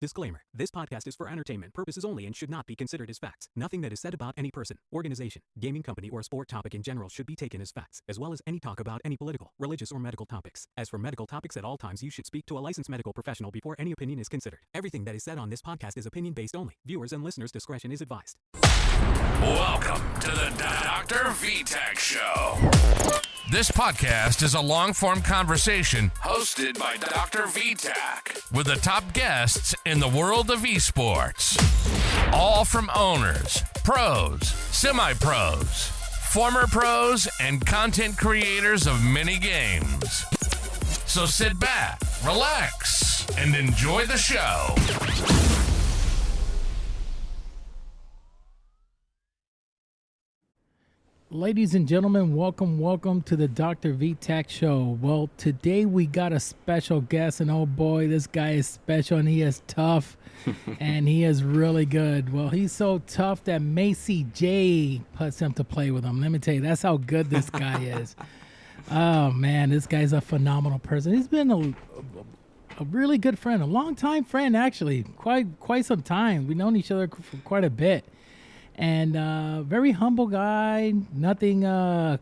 Disclaimer. This podcast is for entertainment purposes only and should not be considered as facts. Nothing that is said about any person, organization, gaming company, or sport topic in general should be taken as facts, as well as any talk about any political, religious, or medical topics. As for medical topics, at all times you should speak to a licensed medical professional before any opinion is considered. Everything that is said on this podcast is opinion-based only. Viewers and listeners' discretion is advised. Welcome to the DrVtach Show. This podcast is a long-form conversation hosted by DrVtach with the top guests in the world of esports. All from owners, pros, semi-pros, former pros, and content creators of many games. So sit back, relax, and enjoy the show. Ladies and gentlemen, welcome to the DrVtach Show. Well, today we got a special guest, and oh boy, this guy is special, and he is tough, and he is really good. Well, he's so tough that MacieJay puts him to play with him. Let me tell you, that's how good this guy is. Oh man, this guy's a phenomenal person. He's been a really good friend, a long-time friend actually, quite some time. We've known each other for quite a bit. And very humble guy, nothing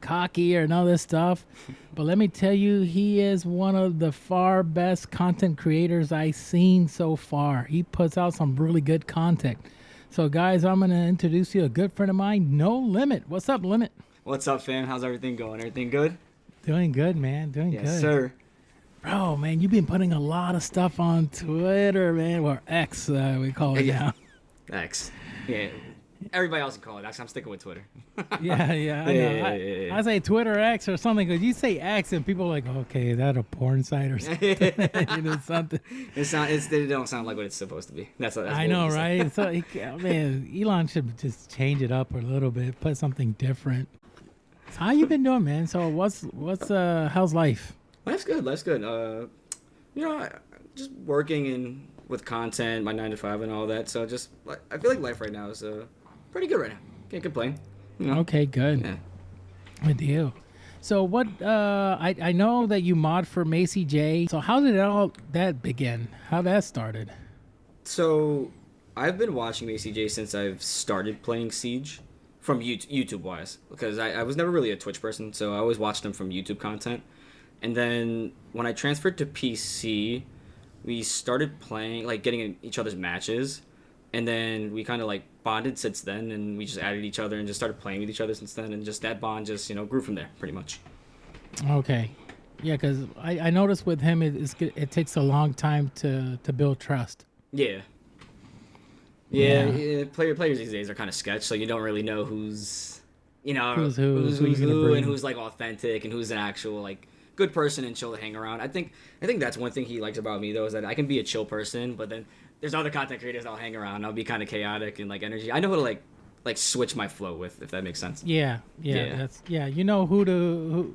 cocky or none of this stuff. But let me tell you, he is one of the far best content creators I've seen so far. He puts out some really good content. So guys, I'm going to introduce you a good friend of mine, No Limit. What's up, Limit? What's up, fam? How's everything going? Everything good? Doing good, man. Doing good. Yes, sir. Bro, man, you've been putting a lot of stuff on Twitter, man. Or X, we call it now. X. Yeah. Everybody else can call it X. I'm sticking with Twitter. Yeah, I know. Yeah. I say Twitter X or something because you say X and people are like, okay, is that a porn site or something? Something. It don't sound like what it's supposed to be. That's I know, right? So, man, Elon should just change it up a little bit, put something different. So how you been doing, man? So how's life? Life's good. Just working with content, my 9 to 5 and all that. So just, I feel like life right now is pretty good right now. Can't complain. You know? Okay, good. Yeah. Good deal. So what? I know that you mod for MacieJay. So how did all that begin? How that started? So I've been watching MacieJay since I've started playing Siege, from YouTube wise, because I was never really a Twitch person, so I always watched him from YouTube content. And then when I transferred to PC, we started playing, like getting in each other's matches, and then we kind of like bonded since then, and we just added each other and just started playing with each other since then, and just that bond just grew from there pretty much. Okay, yeah, because I noticed with him it takes a long time to build trust. Yeah. Players these days are kind of sketch, so you don't really know who's who and who's like authentic and who's an actual like good person and chill to hang around. I think that's one thing he likes about me though, is that I can be a chill person, but then there's other content creators I'll hang around. I'll be kind of chaotic and like energy. I know how to like switch my flow with, if that makes sense. Yeah. You know who.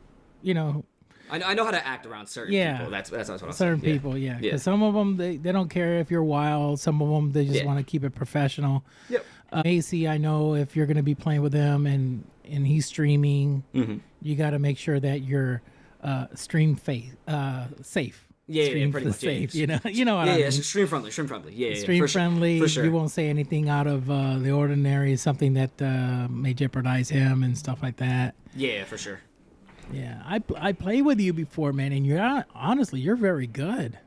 I know how to act around certain people. That's what I'm saying. Certain people, yeah. Because some of them they don't care if you're wild. Some of them they just want to keep it professional. Yep. Macie, I know if you're gonna be playing with him and he's streaming, you got to make sure that you're safe. Yeah, pretty much. Safe. You know what I mean. Yeah, stream friendly. Yeah, stream friendly. For sure. You won't say anything out of the ordinary, something that may jeopardize him and stuff like that. Yeah, for sure. Yeah, I played with you before, man, and you're very good.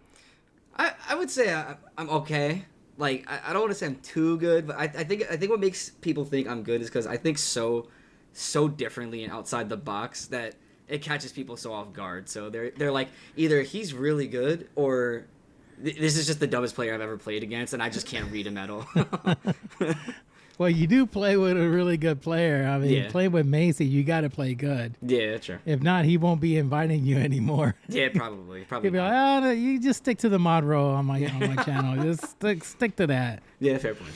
I would say I'm okay. Like I don't want to say I'm too good, but I think what makes people think I'm good is because I think so differently and outside the box that it catches people so off guard. So they're like, either he's really good or this is just the dumbest player I've ever played against, and I just can't read him at all. Well, you do play with a really good player. I mean, play with Macie, you got to play good. Yeah, that's true. If not, he won't be inviting you anymore. Yeah, probably. He'll be like, no, you just stick to the mod role on my channel. Just stick to that. Yeah, fair point.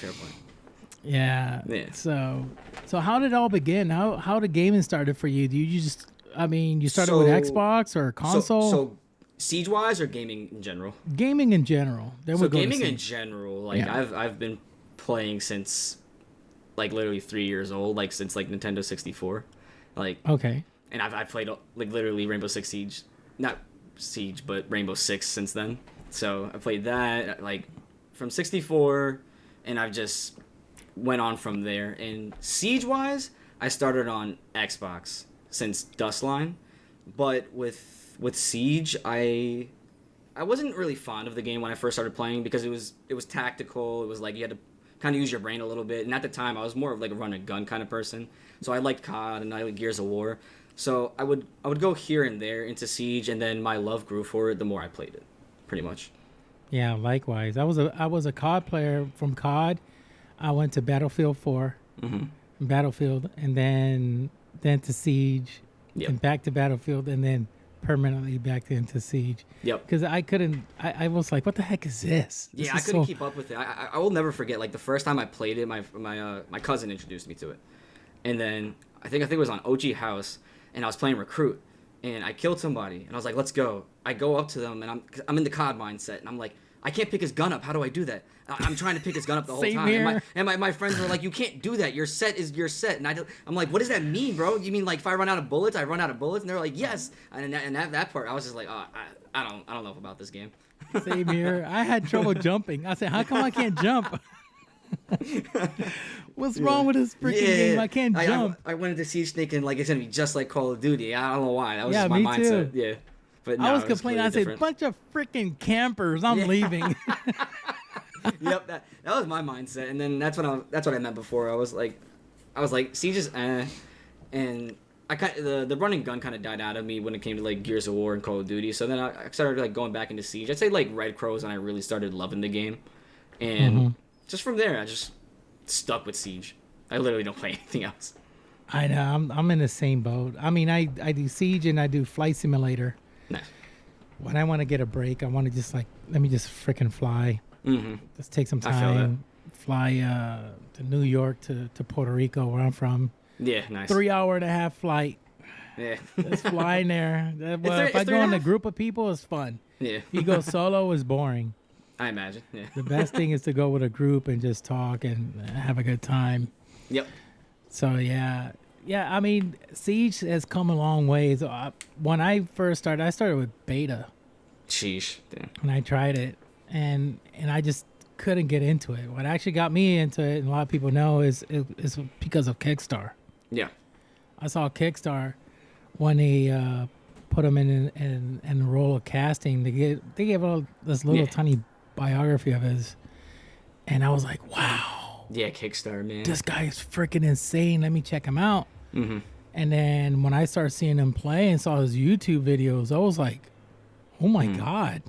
Yeah. So how did it all begin? How did gaming started for you? You started with Xbox or console? So Siege-wise or gaming in general? Gaming in general. Gaming in general, I've been playing since like literally 3 years old, like since like Nintendo 64. Like okay. And I've played like literally Rainbow Six Siege, not Siege, but Rainbow Six since then. So I played that like from 64, and I've just went on from there. And Siege-wise, I started on Xbox since Dustline, but with Siege, I wasn't really fond of the game when I first started playing because it was tactical. It was like you had to kind of use your brain a little bit. And at the time, I was more of like a run and gun kind of person. So I liked COD and I liked Gears of War. So I would go here and there into Siege, and then my love grew for it the more I played it, pretty much. Yeah, likewise. I was a COD player. From COD, I went to Battlefield 4, Battlefield, and then to Siege, and back to Battlefield, and then permanently back into Siege. Yep. Because I was like, what the heck is this? Yeah, I couldn't keep up with it. I will never forget, like, the first time I played it, my cousin introduced me to it. And then I think it was on OG House, and I was playing Recruit, and I killed somebody, and I was like, let's go. I go up to them, and I'm in the COD mindset, and I'm like, I can't pick his gun up. How do I do that? I'm trying to pick his gun up the whole time. Here. And my friends were like, you can't do that. Your set is your set. And I'm like, what does that mean, bro? You mean like if I run out of bullets, I run out of bullets? And they're like, yes. And that part, I was just like, oh, I don't know about this game. Same here. I had trouble jumping. I said, how come I can't jump? What's wrong with this freaking game? I can't jump. I went into Siege thinking like it's gonna be just like Call of Duty. I don't know why. That was just my me mindset. Too. Yeah. But no, I was complaining. I said, bunch of freaking campers. I'm leaving. Yep, that was my mindset. And then that's what I meant before. I was like, Siege is and the running gun kind of died out of me when it came to like Gears of War and Call of Duty. So then I started like going back into Siege. I'd say like Red Crows, and I really started loving the game. And just from there, I just stuck with Siege. I literally don't play anything else. I know. I'm in the same boat. I mean, I do Siege and I do Flight Simulator. Nice. When I want to get a break, I want to just like, let me just freaking fly. Just take some time. Fly to New York to Puerto Rico, where I'm from. Yeah, nice. 3.5-hour flight. Yeah. Just fly in there. If I go in a group of people, it's fun. Yeah. If you go solo, it's boring. I imagine. Yeah. The best thing is to go with a group and just talk and have a good time. Yep. So yeah. I mean, Siege has come a long way. So when I first started, I started with beta. Sheesh. Damn. And I tried it, and I just couldn't get into it. What actually got me into it, and a lot of people know, is because of Kickstar. Yeah. I saw Kickstar when they put him in the role of casting. They gave this little tiny biography of his, and I was like, wow. Yeah, Kickstarter, man. This guy is freaking insane. Let me check him out. And then when I started seeing him play and saw his YouTube videos, I was like, oh my God.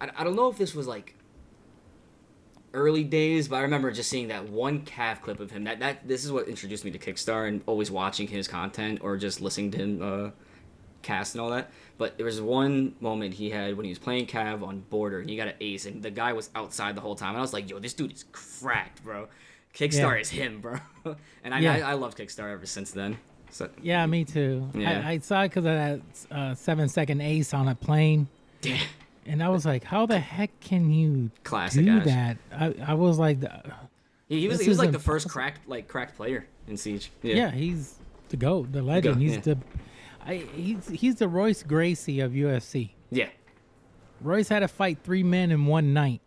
I don't know if this was like early days, but I remember just seeing that one calf clip of him. This is what introduced me to Kickstarter and always watching his content or just listening to him cast and all that. But there was one moment he had when he was playing Cav on Border, and he got an ace, and the guy was outside the whole time. And I was like, yo, this dude is cracked, bro. Kickstarter is him, bro. And I love Kickstarter ever since then. So yeah, me too. Yeah. I saw it because of that 7-second ace on a plane. Yeah. And I was like, how the heck can you Classic do Ash. that? I was like... He was like the first cracked player in Siege. Yeah, he's the GOAT, the legend. He's the Royce Gracie of UFC. Yeah. Royce had to fight 3 men in one night.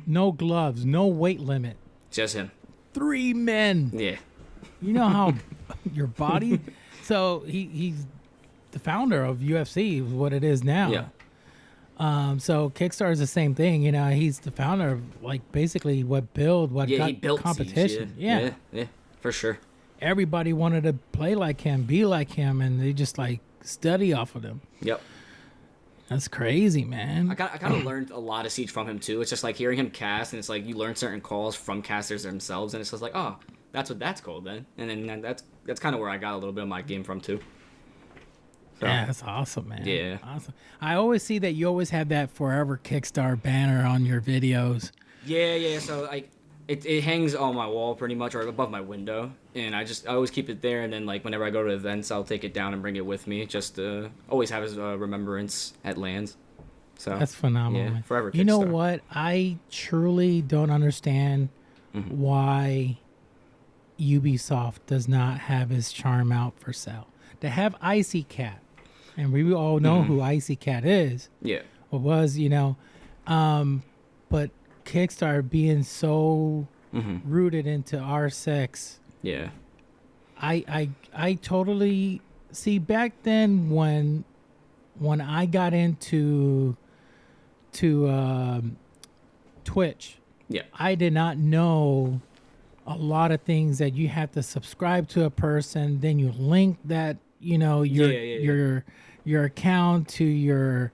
No gloves, no weight limit. Just him. 3 men. Yeah. You know how your body... So he's the founder of UFC, is what it is now. Yeah. So Kickstarter is the same thing. You know, he's the founder of like basically what got he built competition. Siege, yeah, for sure. Everybody wanted to play like him, be like him, and they just like study off of him. Yep. That's crazy, man. I kind of learned a lot of Siege from him too. It's just like hearing him cast, and it's like you learn certain calls from casters themselves, and it's just like, oh, that's what that's called then. And then that's kind of where I got a little bit of my game from too. So, yeah, that's awesome, man. Yeah. Awesome. I always see that you always have that Forever Kickstarter banner on your videos. Yeah. So it hangs on my wall pretty much, or above my window, and I always keep it there. And then like whenever I go to events, I'll take it down and bring it with me, just to always have as a remembrance at lands. So that's phenomenal. Yeah, man. Forever Kickstarter. You know what? I truly don't understand why Ubisoft does not have his charm out for sale. To have Icy Cat, and we all know who Icy Cat is. Yeah. Or was, but Kickstarter being so rooted into R6. Yeah. I totally see back then when I got into Twitch. Yeah. I did not know a lot of things that you have to subscribe to a person, then you link that, your account to your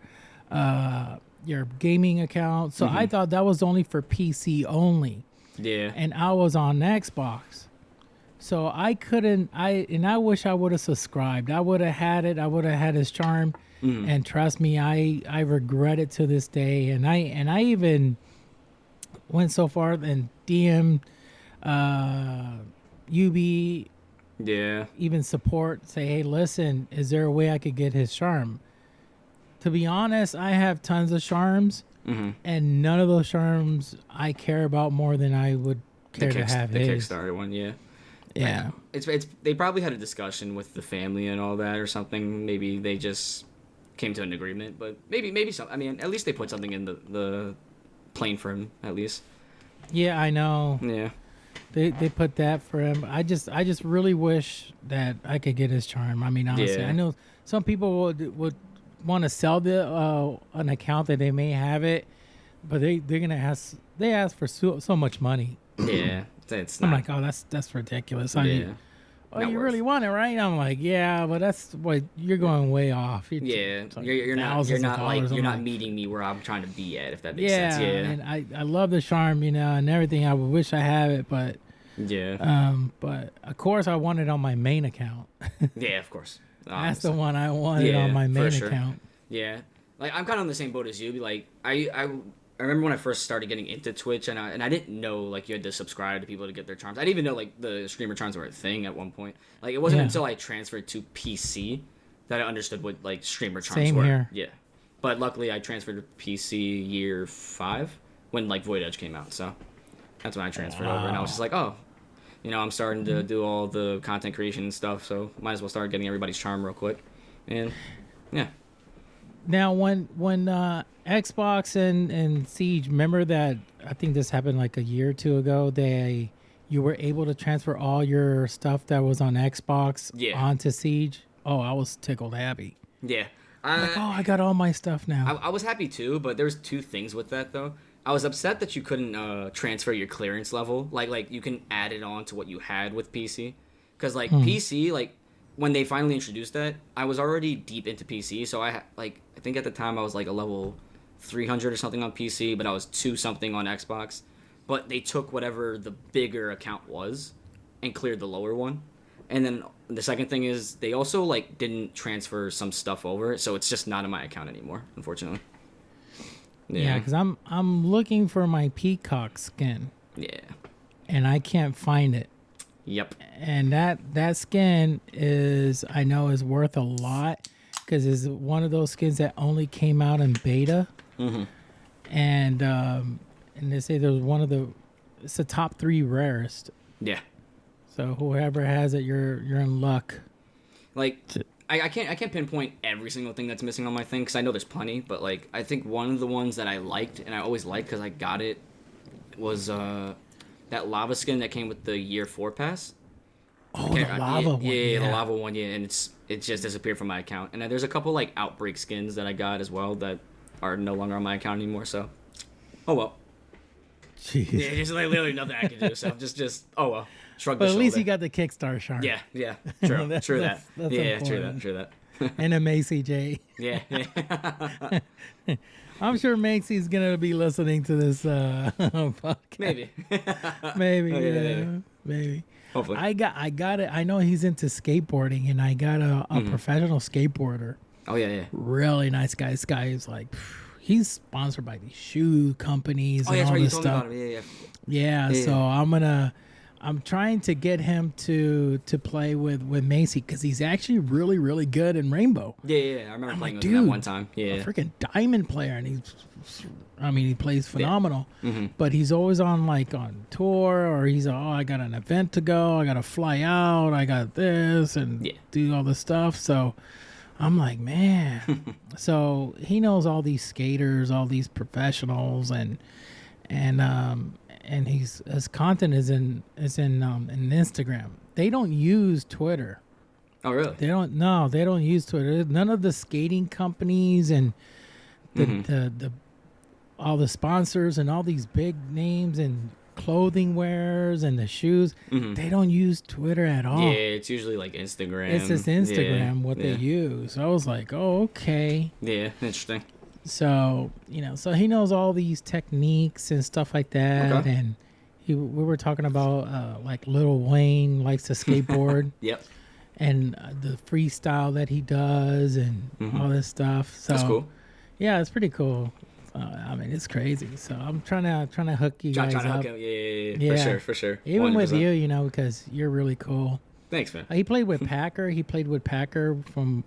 gaming account. So I thought that was only for PC only. Yeah. And I was on Xbox. So I couldn't I wish I would have subscribed. I would have had it. I would have had his charm. And trust me, I regret it to this day. And I even went so far and DM UB, even support, say, hey, listen, is there a way I could get his charm? To be honest, I have tons of charms, and none of those charms I care about more than I would care to have the his. Kickstarter one. Yeah. It's They probably had a discussion with the family and all that or something. Maybe they just came to an agreement, but maybe some. I mean, at least they put something in the plane for him, at least. Yeah, I know. Yeah. They put that for him. I just really wish that I could get his charm. I mean, honestly, I know some people would want to sell an account that they may have it, but they're gonna ask for so much money. Yeah, it's not. I'm like, oh, that's ridiculous. You really want it, right? I'm like, yeah, but that's what you're going way off. You're not meeting me where I'm trying to be at, if that makes sense. Yeah, and I love the charm, and everything. I would wish I had it, but but of course I want it on my main account. Yeah, of course. That's the one I wanted on my main account. Yeah, like I'm kind of on the same boat as you. Like I remember when I first started getting into Twitch, and I didn't know like you had to subscribe to people to get their charms. I didn't even know like the streamer charms were a thing at one point. Like it wasn't until I transferred to PC that I understood what like streamer charms were. Here. Yeah, but luckily I transferred to PC year 5 when like Void Edge came out. So that's when I transferred over, and I was just like, oh, I'm starting to do all the content creation and stuff, so might as well start getting everybody's charm real quick. And yeah. Now, when Xbox and Siege, remember that, I think this happened like a year or two ago, you were able to transfer all your stuff that was on Xbox onto Siege? Oh, I was tickled happy. Yeah. I got all my stuff now. I was happy too, but there's two things with that though. I was upset that you couldn't transfer your clearance level. Like you can add it on to what you had with PC. Because like PC, like when they finally introduced that, I was already deep into PC. So I think at the time I was like a level 300 or something on PC, but I was 2 something on Xbox. But they took whatever the bigger account was and cleared the lower one. And then the second thing is they also like didn't transfer some stuff over, so it's just not in my account anymore, unfortunately. Yeah, because I'm looking for my peacock skin. Yeah. And I can't find it. Yep. And that skin is worth a lot because it's one of those skins that only came out in beta. Mm-hmm. And they say it's the top 3 rarest. Yeah. So whoever has it, you're in luck. Like I can't pinpoint every single thing that's missing on my thing because I know there's plenty, but like I think one of the ones that I liked and I always liked because I got it was that lava skin that came with the year 4 pass. Oh, the lava one. Yeah, the lava one. Yeah, and it just disappeared from my account. And then there's a couple like outbreak skins that I got as well that are no longer on my account anymore. So, oh well. Jeez. Yeah, there's like literally nothing I can do. So just oh well. Shrug but the at least shoulder. you got the Kickstarter shard. Yeah, true, true that. That's yeah, important. true that. And a MacieJay. Yeah. I'm sure Macie's gonna be listening to this podcast. Maybe. Maybe. Hopefully. I got it. I know he's into skateboarding, and I got a professional skateboarder. Oh yeah. Really nice guy. This guy is like, he's sponsored by these shoe companies and all this stuff. Yeah. So I'm trying to get him to play with Macie because he's actually really, really good in Rainbow. Yeah. I remember playing with him that one time. Yeah. A freaking diamond player, and he plays phenomenal. Yeah. Mm-hmm. But he's always on tour, or he's I got an event to go, I got to fly out, I got this and do all this stuff. So I'm like, man. So he knows all these skaters, all these professionals, and and his content is in Instagram. They don't use Twitter. Oh, really? They don't use Twitter. None of the skating companies and the all the sponsors and all these big names and clothing wares and the shoes, they don't use Twitter at all. Yeah, it's usually like Instagram. It's just Instagram they use. So I was like, oh, okay. Yeah, interesting. So, so he knows all these techniques and stuff like that. Okay. And we were talking about like Lil Wayne likes to skateboard. Yep. And the freestyle that he does and all this stuff. So That's cool. Yeah, it's pretty cool. I mean, it's crazy. So I'm trying to hook you guys up. Yeah. For sure. Even 100%. with you, because you're really cool. Thanks, man. He played with Packer. He played with Packer from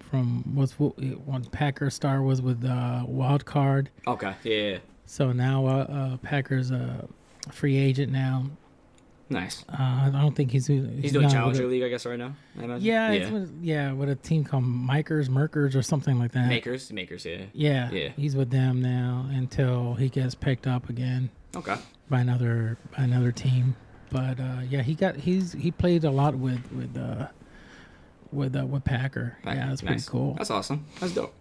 when Packer star was with Wild Card. Okay. Yeah. So now Packer's a free agent now. Nice. I don't think he's doing Challenger League, I guess, right now. I imagine. Yeah, with a team called Merkers or something like that. Makers, Yeah. Yeah. He's with them now until he gets picked up again. Okay. By another team. But he played a lot with Packer. Yeah, that's pretty cool. That's awesome. That's dope.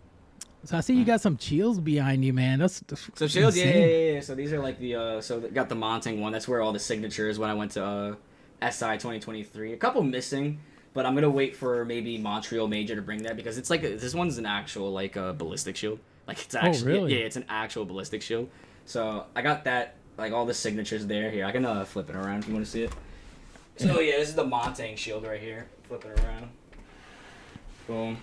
So I see you got some chills behind you, man. That's so chills. Yeah. So these are like the got the mounting one. That's where all the signatures when I went to SI 2023. A couple missing, but I'm gonna wait for maybe Montreal Major to bring that because it's like this one's an actual like ballistic shield. Like it's actually really? Yeah, it's an actual ballistic shield. So I got that like all the signatures there. Here I can flip it around if you want to see it. So yeah, this is the mounting shield right here. Flip it around. Boom.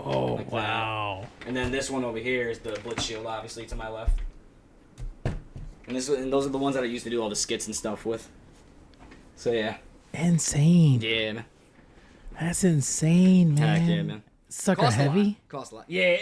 Oh, like wow. That. And then this one over here is the Blitz shield, obviously, to my left. And those are the ones that I used to do all the skits and stuff with. So, yeah. Insane. Yeah, man. That's insane, man. Heck yeah, man. Sucker heavy? Costs a lot. Yeah,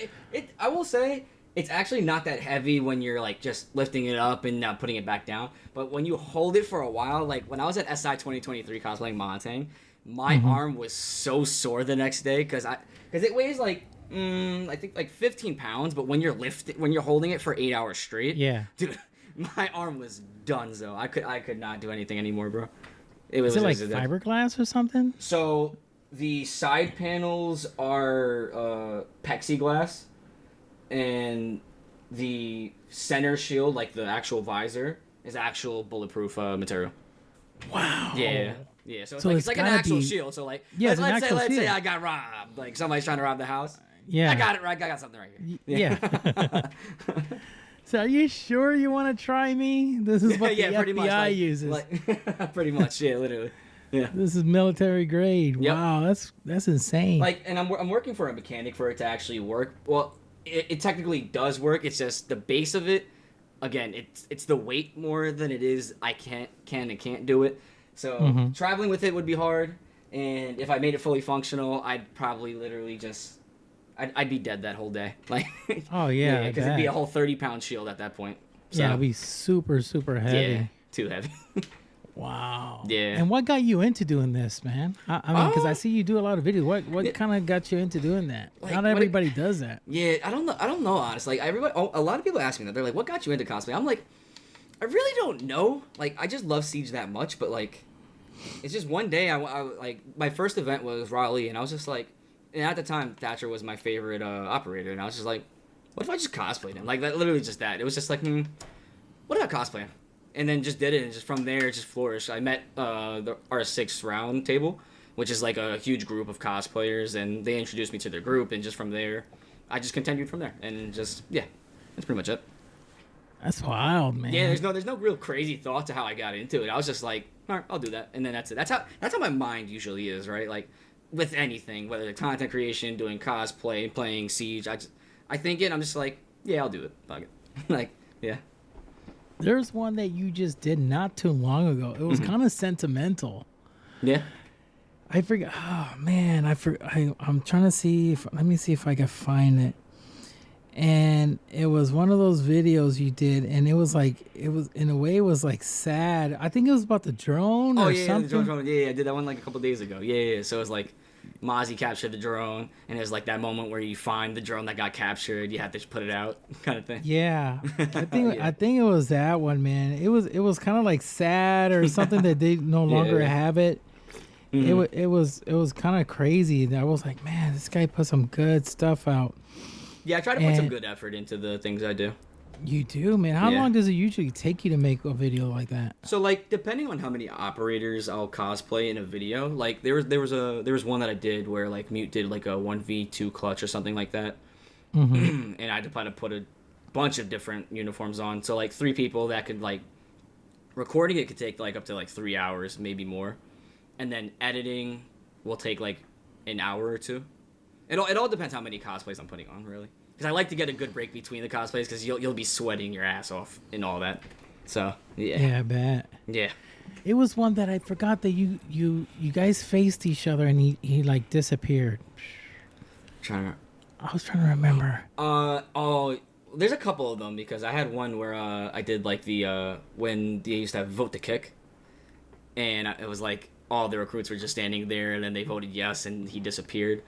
I will say, it's actually not that heavy when you're, like, just lifting it up and putting it back down. But when you hold it for a while, like, when I was at SI 2023 cosplaying Montang, my arm was so sore the next day because it weighs like I think like 15 pounds, but when you're holding it for 8 hours straight, dude, my arm was donezo. I could not do anything anymore, bro. Is it like fiberglass or something? So the side panels are plexiglass, and the center shield, like the actual visor, is actual bulletproof material. Wow. Yeah, so it's like an actual shield. So like, let's say I got robbed. Like somebody's trying to rob the house. Yeah, I got it right. I got something right here. Yeah. So are you sure you want to try me? This is what the FBI uses. Like, pretty much, yeah, literally. Yeah. This is military grade. Yep. Wow, that's insane. Like, and I'm working for a mechanic for it to actually work. Well, it technically does work. It's just the base of it. Again, it's the weight more than it is. I can and can't do it. So traveling with it would be hard, and if I made it fully functional, I'd probably literally just, I'd be dead that whole day. Like, oh yeah, because it'd be a whole 30-pound shield at that point. So, yeah, it'd be super heavy. Yeah, too heavy. Wow. Yeah. And what got you into doing this, man? I mean, because I see you do a lot of videos. What kind of got you into doing that? Like, not everybody does that. Yeah, I don't know. Honestly, like a lot of people ask me that. They're like, "What got you into cosplay?" I'm like, I really don't know. Like, I just love Siege that much, but like, it's just one day I like my first event was Raleigh, and I was just like, and at the time Thatcher was my favorite operator, and I was just like, what if I just cosplayed him? Like that, literally just that. It was just like, what if I cosplay him? And then just did it, and just from there, it just flourished. I met our 6th round table, which is like a huge group of cosplayers, and they introduced me to their group, and just from there, I just continued from there, and just that's pretty much it. That's wild, man. Yeah, there's no real crazy thought to how I got into it. I was just like, all right, I'll do that, and then that's it. That's how my mind usually is, right? Like with anything, whether it's content creation, doing cosplay, playing Siege, I think it. I'm just like, yeah, I'll do it. Fuck it. Like, yeah. There's one that you just did not too long ago. It was kind of sentimental. Yeah. I forgot. Oh man, I'm trying to see. Let me see if I can find it. And it was one of those videos you did, and it was in a way it was like sad. I think it was about the drone or something. The drone. Yeah, I did that one like a couple days ago. Yeah. So it was like, Mazie captured the drone, and there's like that moment where you find the drone that got captured. You have to put it out, kind of thing. Yeah, I think it was that one, man. It was kind of like sad or something that they no longer have it. Mm-hmm. It was kind of crazy. I was like, man, this guy put some good stuff out. Yeah, I try to put some good effort into the things I do. You do, man. How long does it usually take you to make a video like that? So, like, depending on how many operators I'll cosplay in a video, like there was one that I did where like Mute did like a 1v2 clutch or something like that, and I had to kind of put a bunch of different uniforms on. So like 3 people that could like recording it could take like up to like 3 hours, maybe more, and then editing will take like an hour or 2. It all depends how many cosplays I'm putting on, really. Because I like to get a good break between the cosplays, because you'll be sweating your ass off and all that. So yeah. Yeah, I bet. Yeah. It was one that I forgot that you guys faced each other and he like disappeared. I was trying to remember. There's a couple of them, because I had one where I did like the when they used to have vote to kick, and it was like all the recruits were just standing there, and then they voted yes, and he disappeared.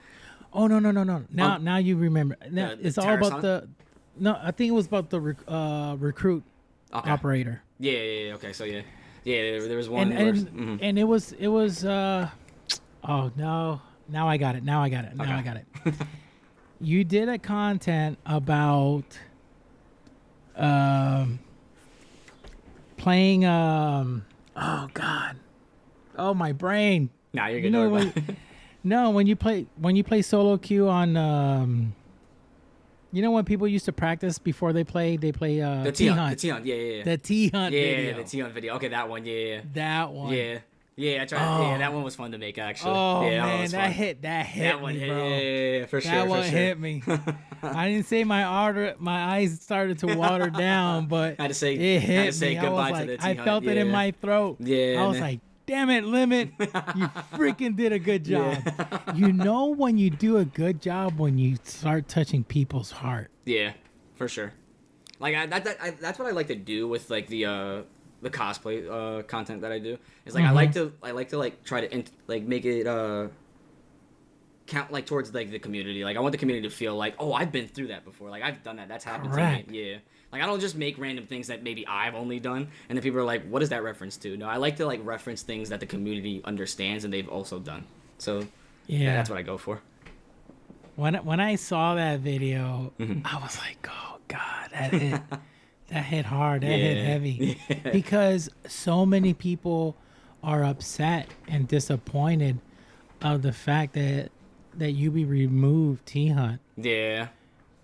Oh no! Now you remember. Now it's all about the. No, I think it was about the recruit operator. Yeah. Okay, so yeah. There was one. And it was. Oh no! Now I got it. I got it. You did a content about playing. Oh God! Oh, my brain. Nah, you're good. No, when you play solo queue on, you know when people used to practice before they play the T-Hunt. The T-Hunt, yeah. The T-Hunt video. Yeah, the T-Hunt video. Okay, that one, yeah. That one. Yeah, I tried. Yeah, that one was fun to make, actually. Oh, yeah, man, that hit one, me, bro. Yeah, for sure. That one hit me. I didn't say my eyes started to water down, but I had to say, it hit me. Say goodbye to the T-Hunt. I felt it in my throat. Yeah, I was like, damn it, Limit. You freaking did a good job. Yeah. You know when you do a good job when you start touching people's heart. Yeah, for sure. Like that's what I like to do with like the cosplay content that I do. Is like I like to like try to make it count like towards like the community. Like I want the community to feel like, oh, I've been through that before. Like I've done that. That's happened to me. Yeah. Like I don't just make random things that maybe I've only done, and then people are like, "What is that reference to?" No, I like to like reference things that the community understands and they've also done. So yeah, that's what I go for. When I saw that video, I was like, "Oh God, that hit hard. That hit heavy," because so many people are upset and disappointed of the fact that UB removed T-Hunt. Yeah.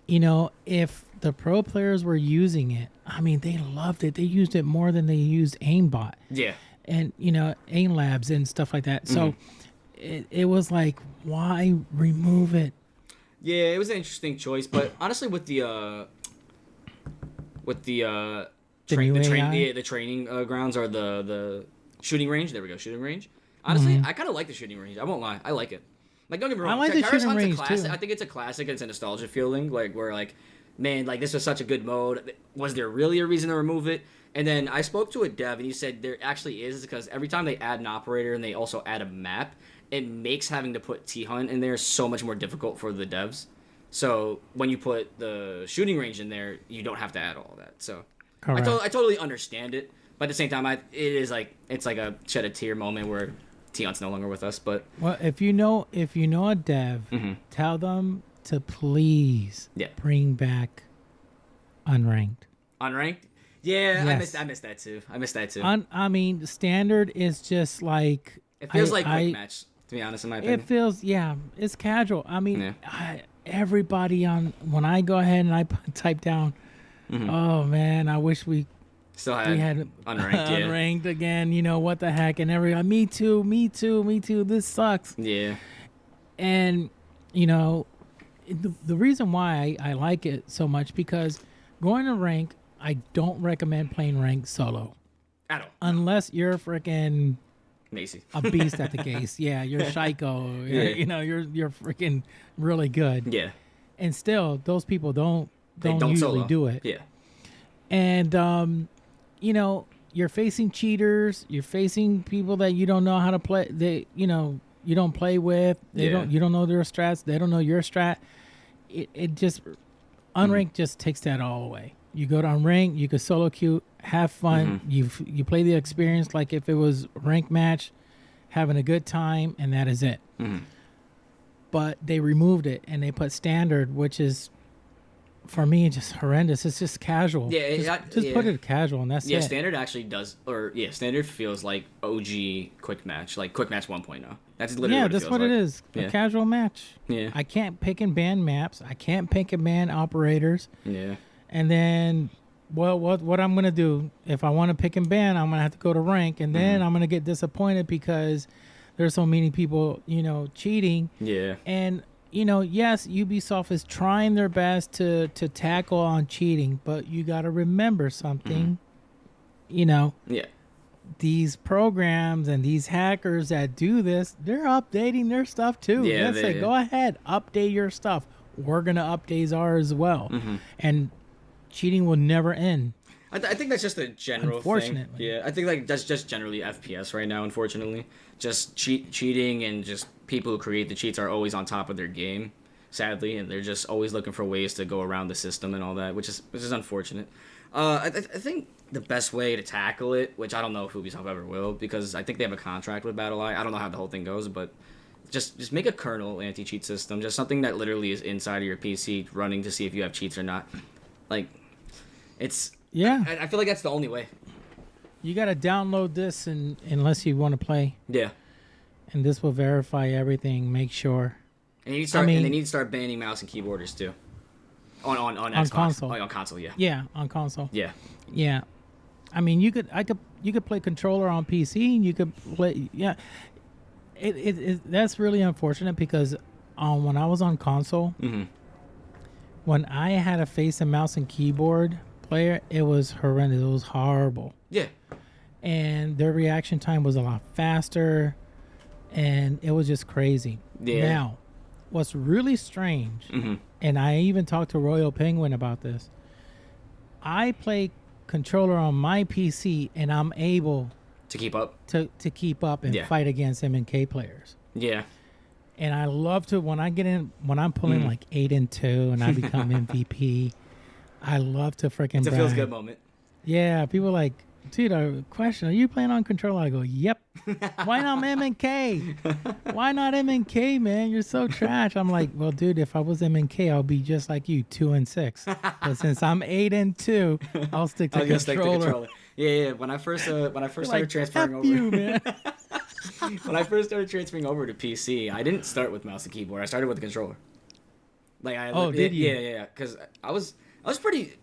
You know, if the pro players were using it, I mean, they loved it. They used it more than they used aimbot. Yeah. And, you know, aim labs and stuff like that. So it was like, why remove it? Yeah, it was an interesting choice. But honestly, with the training grounds, or the shooting range. There we go, shooting range. Honestly, I kind of like the shooting range. I won't lie. I like it. Like, don't get me wrong. I like the shooting range, too. I think it's a classic. It's a nostalgia feeling, like, where, like, man, like, this was such a good mode. Was there really a reason to remove it? And then I spoke to a dev, and he said there actually is, because every time they add an operator and they also add a map, it makes having to put T-Hunt in there so much more difficult for the devs. So when you put the shooting range in there, you don't have to add all that. So I totally understand it. But at the same time, it's like a shed a tear moment where T-Hunt's no longer with us. But well, if you know a dev, tell them to please bring back unranked. Unranked? Yeah, yes. I missed that too. I mean, standard is just like it feels like quick match. To be honest, in my opinion, it feels it's casual. I mean, everybody when I go ahead and I type down, oh man, I wish we had unranked again. You know what the heck? And everybody, me too. This sucks. Yeah. And you know, the reason why I like it so much, because going to rank, I don't recommend playing rank solo at all, unless you're freaking Macie, a beast at the case. Yeah, you're Shaiko. You know, you're freaking really good. Yeah. And still, those people don't usually solo. do it. Yeah. And you know, you're facing cheaters. You're facing people that you don't know how to play. don't play with. You don't know their strats. They don't know your strat. It just unranked just takes that all away. You go to unranked, you can solo queue, have fun. You play the experience like if it was ranked match, having a good time, and that is it. But they removed it and they put standard, which is, for me, just horrendous. It's just casual. Yeah, just put it casual, and that's it. Yeah, standard actually does, standard feels like OG quick match, like quick match 1.0. That's literally what it feels that's what like. it is. A casual match. Yeah. I can't pick and ban maps. I can't pick and ban operators. Yeah. And then, well, what I'm gonna do if I want to pick and ban, I'm gonna have to go to rank, and then I'm gonna get disappointed because there's so many people, cheating. Yeah. And yes, Ubisoft is trying their best to tackle on cheating, but you got to remember something. Yeah. These programs and these hackers that do this, they're updating their stuff too. Yeah, Let's say, go ahead, update your stuff. We're gonna update ours as well, and cheating will never end. I think that's just a general thing. Yeah, I think that's just generally FPS right now. Unfortunately, just cheating and just people who create the cheats are always on top of their game, sadly, and they're just always looking for ways to go around the system and all that, which is unfortunate. I think the best way to tackle it, which I don't know if Ubisoft ever will, because I think they have a contract with BattleEye. I don't know how the whole thing goes, but just make a kernel anti-cheat system, just something that literally is inside of your PC running to see if you have cheats or not. Like, it's... Yeah. I feel like that's the only way. You got to download this unless you want to play. Yeah. And this will verify everything, make sure. And they need to start banning mouse and keyboarders too. On Xbox. Console. Oh, on console, yeah. Yeah, on console. Yeah. Yeah. I mean, you could play controller on PC, and you could play that's really unfortunate because when I was on console, when I had a face and mouse and keyboard player, it was horrendous. It was horrible. Yeah. And their reaction time was a lot faster, and it was just crazy. Yeah. Now, what's really strange, and I even talked to Royal Penguin about this, I play controller on my PC, and I'm able to keep up and fight against MK players. Yeah. And I love to when I'm pulling like 8-2 and I become MVP. I love to freaking It's a feels good moment. Yeah, people are like, dude, a question, are you playing on controller? I go, yep. Why not MK? Why not MK, man? You're so trash. I'm like, well, dude, if I was MK, I'll be just like you, 2-6. But since I'm 8-2, I'll stick to controller. Yeah. When I first started transferring over, you, man. When I first started transferring over to PC, I didn't start with mouse and keyboard. I started with the controller. Did you? Yeah. Because I was pretty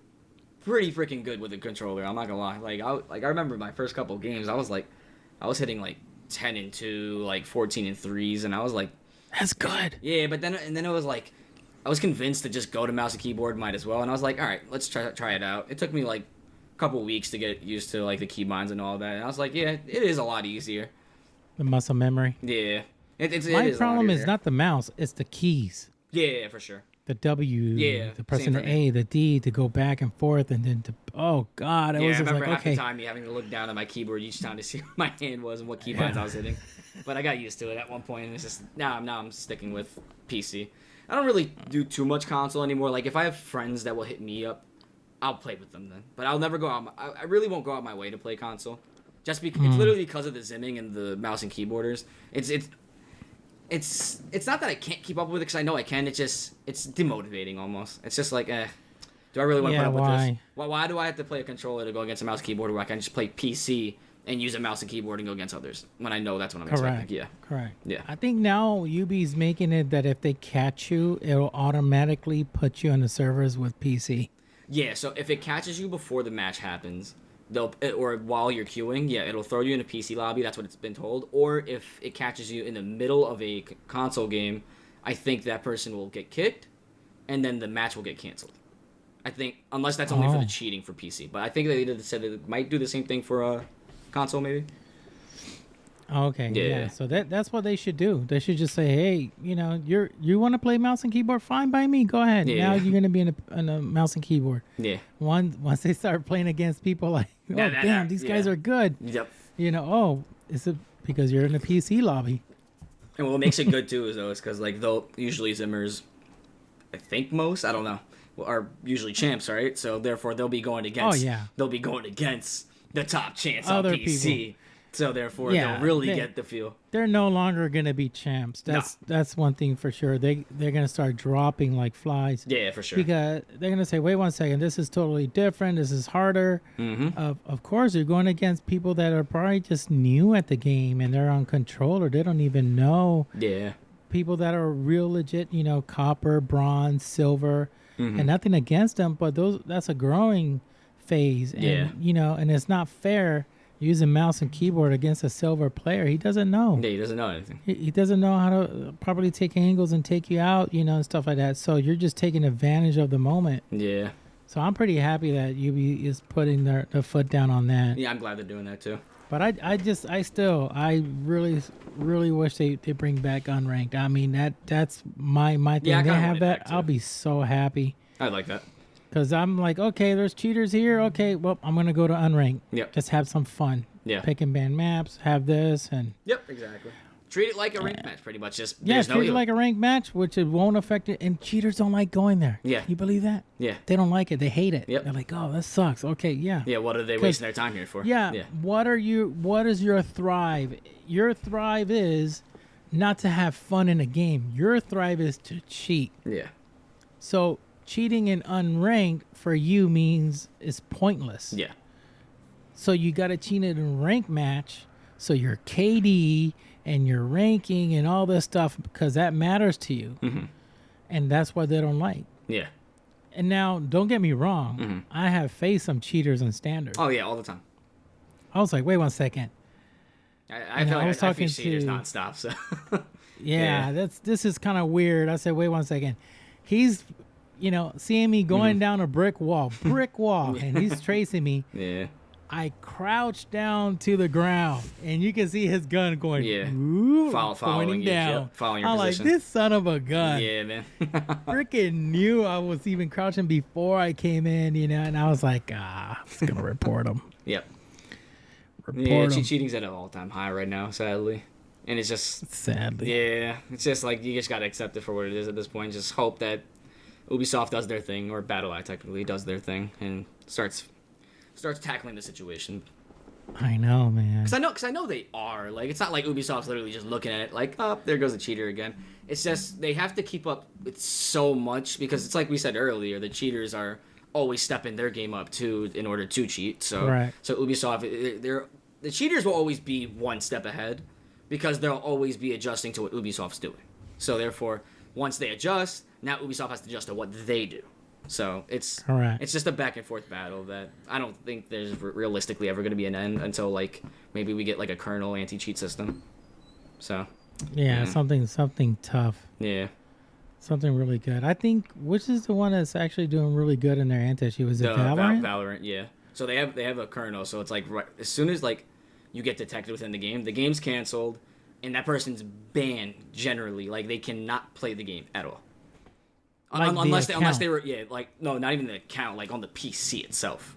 freaking good with the controller. I'm not gonna lie. I remember my first couple of games. I was hitting like 10-2, like 14-3s, and I was like, that's good. Yeah, but then it was like, I was convinced to just go to mouse and keyboard, might as well, and I was like, all right, let's try it out. It took me like a couple weeks to get used to like the keybinds and all that, and I was like, yeah, it is a lot easier. The muscle memory. Yeah, my problem is not the mouse; it's the keys. Yeah, for sure. The W, the pressing the A, the D to go back and forth, and then oh god, I was just remember like, half the time me having to look down at my keyboard each time to see where my hand was and what keybinds I was hitting. But I got used to it at one point, and it's just now I'm sticking with PC. I don't really do too much console anymore. Like if I have friends that will hit me up, I'll play with them then. But I'll never go out. I really won't go out my way to play console, just because it's literally because of the zimming and the mouse and keyboarders. It's not that I can't keep up with it because I know I can. It's demotivating almost. It's just like, do I really want to put up with this? Why do I have to play a controller to go against a mouse keyboard where I can just play PC and use a mouse and keyboard and go against others when I know that's what I'm expecting? Yeah. Correct. Yeah. I think now UB's making it that if they catch you, it'll automatically put you on the servers with PC. Yeah, so if it catches you before the match happens, or while you're queuing, it'll throw you in a PC lobby. That's what it's been told. Or if it catches you in the middle of a console game, I think that person will get kicked, and then the match will get canceled. I think, unless that's only for the cheating for PC. But I think they said it might do the same thing for console, maybe. Okay, yeah. So that's what they should do. They should just say, hey, you want to play mouse and keyboard? Fine by me. Go ahead. Yeah. Now you're going to be in a mouse and keyboard. Yeah. Once they start playing against people like, damn, these guys are good. Yep. Is it because you're in a PC lobby? And what makes it good too is because like they'll usually Zimmers, I think most, I don't know, are usually champs, right? So therefore they'll be going against. Oh, yeah. They'll be going against the top champs Other on PC. people. So therefore Yeah, they'll really they- get the feel. They're no longer gonna be champs. That's one thing for sure. They're gonna start dropping like flies. Yeah, for sure. Because they're gonna say, wait one second, this is totally different. This is harder. Mm-hmm. Of course, you're going against people that are probably just new at the game and they're on controller. They don't even know. Yeah. People that are real legit, copper, bronze, silver, and nothing against them, but that's a growing phase. And, Yeah. and it's not fair using mouse and keyboard against a silver player. He doesn't know. Yeah, he doesn't know anything. He doesn't know how to properly take angles and take you out, and stuff like that. So you're just taking advantage of the moment. Yeah. So I'm pretty happy that UB is putting their foot down on that. Yeah, I'm glad they're doing that too. But I really, really wish they bring back unranked. I mean, that's my thing. Yeah, I they kinda have want it that. back, too. I'll be so happy. I like that. Because I'm like, okay, there's cheaters here. Okay, well, I'm going to go to unranked. Yep. Just have some fun. Yeah. Pick and ban maps, have this, and Yep, exactly. Treat it like a ranked match, pretty much. Just yeah, there's no treat it heal. like a ranked match, which it won't affect it. And cheaters don't like going there. Yeah. You believe that? Yeah. They don't like it. They hate it. Yep. They're like, oh, that sucks. Okay, yeah. Yeah, what are they wasting their time here for? Yeah. Yeah. What is your thrive? Your thrive is not to have fun in a game. Your thrive is to cheat. Yeah. So cheating in unranked for you means it's pointless. Yeah. So you got to cheat in a ranked match. So your KD and your ranking and all this stuff, because that matters to you. Mm-hmm. And that's what they don't like. Yeah. And now, don't get me wrong. Mm-hmm. I have faced some cheaters in standard. Oh, yeah, all the time. I was like, wait 1 second. I feel I was like I talking face cheaters to- nonstop, so. Yeah, Yeah. this is kind of weird. I said, wait 1 second. He's, seeing me going down a brick wall, and he's tracing me. Yeah. I crouched down to the ground, and you can see his gun going, Yeah. Following pointing you, down. yep, following your I'm position. like, this son of a gun. Yeah, man. Freaking knew I was even crouching before I came in, and I was like, I'm just gonna report him. Yep. Report Yeah, him. cheating's at an all-time high right now, sadly. And it's just, Sadly. yeah, it's just like you just gotta accept it for what it is at this point. Just hope that Ubisoft does their thing, or BattleEye technically does their thing, and starts tackling the situation. I know, man. Cause I know they are. Like, it's not like Ubisoft's literally just looking at it like, oh, there goes the cheater again. It's just they have to keep up with so much, because it's like we said earlier, the cheaters are always stepping their game up too in order to cheat. So Right. so Ubisoft, the cheaters will always be one step ahead, because they'll always be adjusting to what Ubisoft's doing. So therefore, once they adjust, now Ubisoft has to adjust to what they do. So it's Correct. it's just a back and forth battle that I don't think there's realistically ever going to be an end until like maybe we get like a kernel anti-cheat system. So Yeah, something tough. yeah, Something really good. I think, which is the one that's actually doing really good in their anti-cheat? Was it Valorant? Valorant, yeah. So they have a kernel. So it's like right, as soon as like you get detected within the game's canceled, and that person's banned generally. Like they cannot play the game at all. Like unless the they were account. like no, not even the account, like on the PC itself.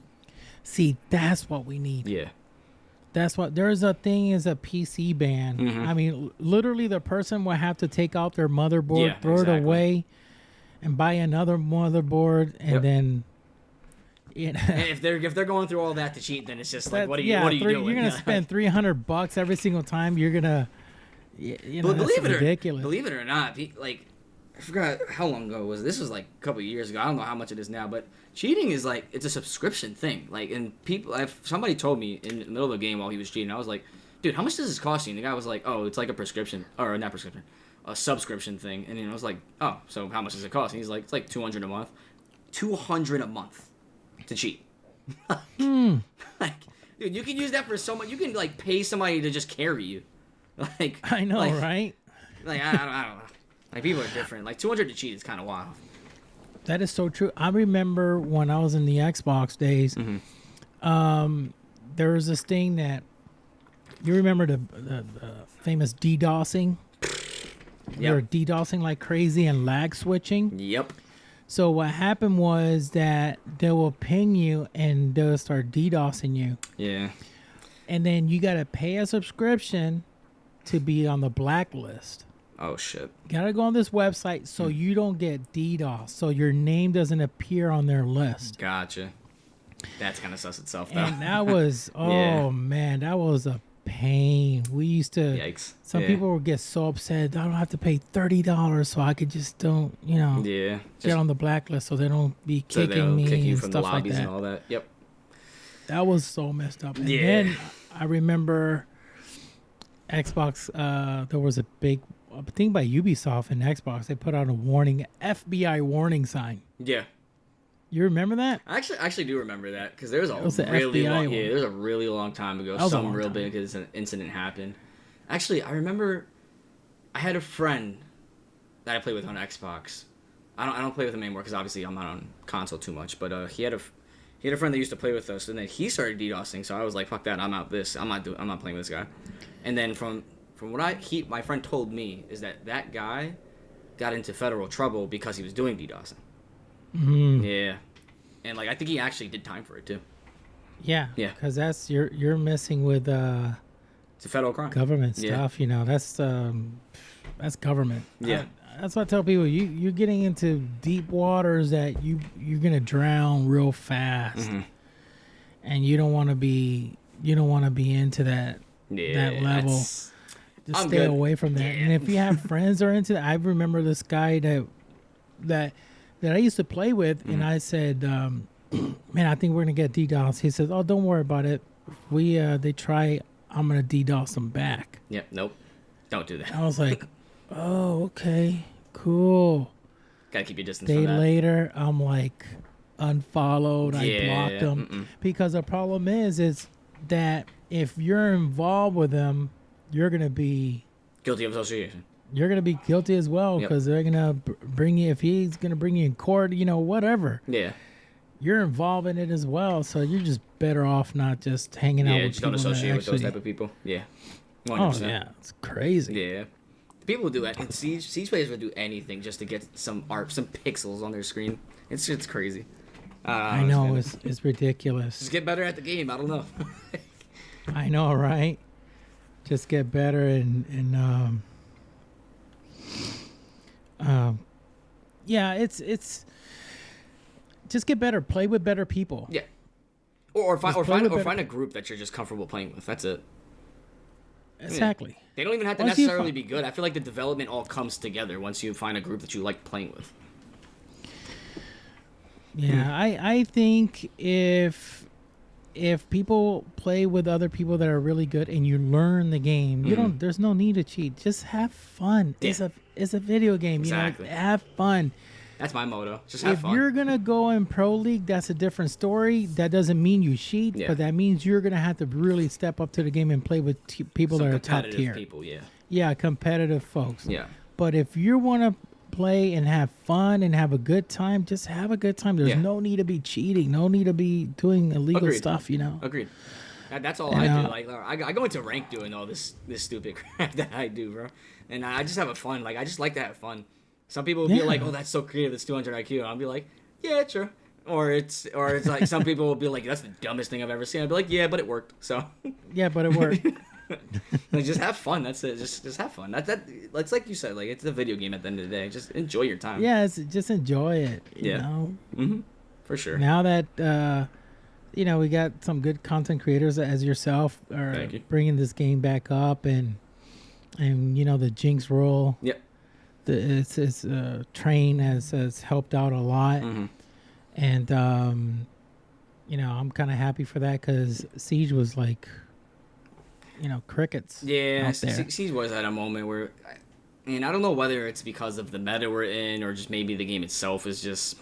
See, that's what we need. Yeah. That's what there's a thing is a PC ban. Mm-hmm. I mean, literally, the person will have to take out their motherboard, Yeah, throw exactly. it away, and buy another motherboard, and Yep. then. And if they're going through all that to cheat, then it's just like, That- what are you yeah, doing? You're gonna spend $300 every single time. You're gonna, But that's ridiculous. believe it or not, like I forgot how long ago it was. This was like a couple of years ago. I don't know how much it is now, but cheating is like it's a subscription thing. Like, and people, somebody told me in the middle of the game while he was cheating, I was like, dude, how much does this cost you? And the guy was like, oh, it's like a prescription or not prescription, a subscription thing. And I was like, oh, so how much does it cost? And he's like, it's like $200 a month. $200 a month to cheat. Like, dude, you can use that for so much. You can like pay somebody to just carry you. Like, I know, like, right? Like I don't know. Like people are different. Like 200 to cheat is kind of wild. That is so true. I remember when I was in the Xbox days, there was this thing that you remember the famous DDoSing. They were DDoSing like crazy and lag switching. Yep. So what happened was that they will ping you and they'll start DDoSing you, Yeah. and then you got to pay a subscription to be on the blacklist. Oh shit. Gotta go on this website so you don't get DDoS, so your name doesn't appear on their list. Gotcha. That's kind of sus itself, though. And that was, man, that was a pain. We used to, Yikes. some people would get so upset, I don't have to pay $30 so I could just don't, get on the blacklist so they don't be kicking me kick you and from the stuff like lobbies that. and all that. Yep. That was so messed up. And then I remember Xbox, there was a big thing by Ubisoft and Xbox. They put out a warning, FBI warning sign. Yeah. You remember that? I actually do remember that because there was the really FBI long, one. there was a really long time ago. Some real big incident happened. Actually, I remember I had a friend that I played with on Xbox. I don't play with him anymore because obviously I'm not on console too much. But he had a friend that used to play with us, and then he started DDoSing. So I was like, "Fuck that! I'm out. I'm not playing with this guy." And then from what my friend told me is that guy got into federal trouble because he was doing DDoSing. Mm-hmm. Yeah, and like I think he actually did time for it too. Yeah. Because that's you're messing with It's a federal crime. government stuff. That's government. Yeah. That's what I tell people. You're getting into deep waters that you're gonna drown real fast, and you don't want to be into that level. Just stay away from that. And if you have friends that are into that, I remember this guy that I used to play with, and I said, "Man, I think we're gonna get DDoS." He says, "Oh, don't worry about it. If they try, I'm gonna DDoS them back." Yeah. Nope. Don't do that. I was like, "Oh, okay, cool." Gotta keep your distance Day from that. later, I'm like unfollowed. I blocked them because the problem is that if you're involved with them, you're gonna be Guilty of association. You're gonna be guilty as well because they're gonna bring you. If he's gonna bring you in court, whatever. Yeah. You're involved in it as well, so you're just better off not just hanging out with just people. don't associate that with those type of people. Yeah. 100%. Oh yeah, it's crazy. Yeah. People do that. And Siege players would do anything just to get some pixels on their screen. It's crazy. I know it's ridiculous. Just get better at the game. I don't know. I know, right? Just get better and it's just get better. Play with better people. Yeah. Or find a group that you're just comfortable playing with. That's it. Exactly. Yeah. They don't even have to necessarily be good. I feel like the development all comes together once you find a group that you like playing with. Yeah, I think if people play with other people that are really good and you learn the game, there's no need to cheat. Just have fun. Yeah. It's a video game. Exactly. Have fun. That's my motto. Just have fun. If you're gonna go in pro league, that's a different story. That doesn't mean you cheat, but that means you're gonna have to really step up to the game and play with people that are top tier. People, yeah. Yeah, competitive folks. Yeah. But if you want to play and have fun and have a good time, just have a good time. There's no need to be cheating. No need to be doing illegal stuff. Agreed. That's all I do. Like I go into rank doing all this stupid crap that I do, bro. And I just have fun. Like I just like to have fun. Some people will be like, "Oh, that's so creative. It's 200 IQ." And I'll be like, "Yeah, sure." Or it's like some people will be like, "That's the dumbest thing I've ever seen." I'll be like, "Yeah, but it worked." So. Yeah, but it worked. Like, just have fun. That's it. Just have fun. It's like you said. Like it's a video game at the end of the day. Just enjoy your time. Yeah, just enjoy it. You know. Mm-hmm. For sure. Now that we got some good content creators as yourself are bringing this game back up, and the Jinx rule. Yep. It's train has helped out a lot, and I'm kind of happy for that because Siege was like, crickets. Yeah, Siege was at a moment where, I don't know whether it's because of the meta we're in or just maybe the game itself is just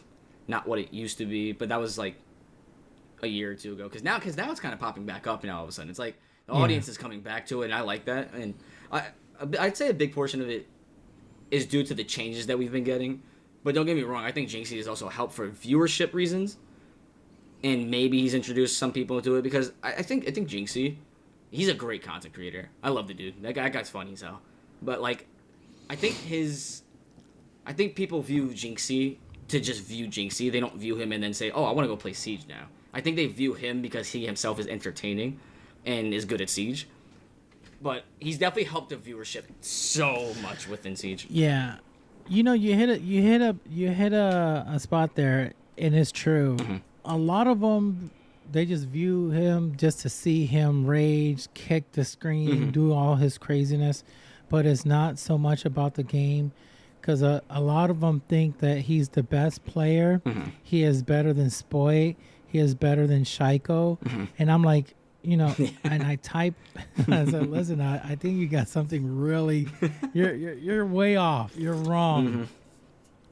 not what it used to be. But that was like a year or two ago. Because now it's kind of popping back up now. All of a sudden, it's like the audience is coming back to it, and I like that. And I'd say a big portion of it is due to the changes that we've been getting. But don't get me wrong, I think Jinxie has also helped for viewership reasons. And maybe he's introduced some people into it because I think Jinxie, he's a great content creator. I love the dude. That guy's funny as hell. But like I think people view Jinxie to just view Jinxie. They don't view him and then say, "Oh, I want to go play Siege now." I think they view him because he himself is entertaining and is good at Siege. but he's definitely helped the viewership so much within Siege. Yeah, you hit a spot there, and it's true. Mm-hmm. A lot of them, they just view him just to see him rage, kick the screen, do all his craziness, but it's not so much about the game. Because a lot of them think that he's the best player. He is better than Spoit. He is better than Shaiko. And I'm like, and I type, I said, listen, I think you got something really, you're way off. You're wrong.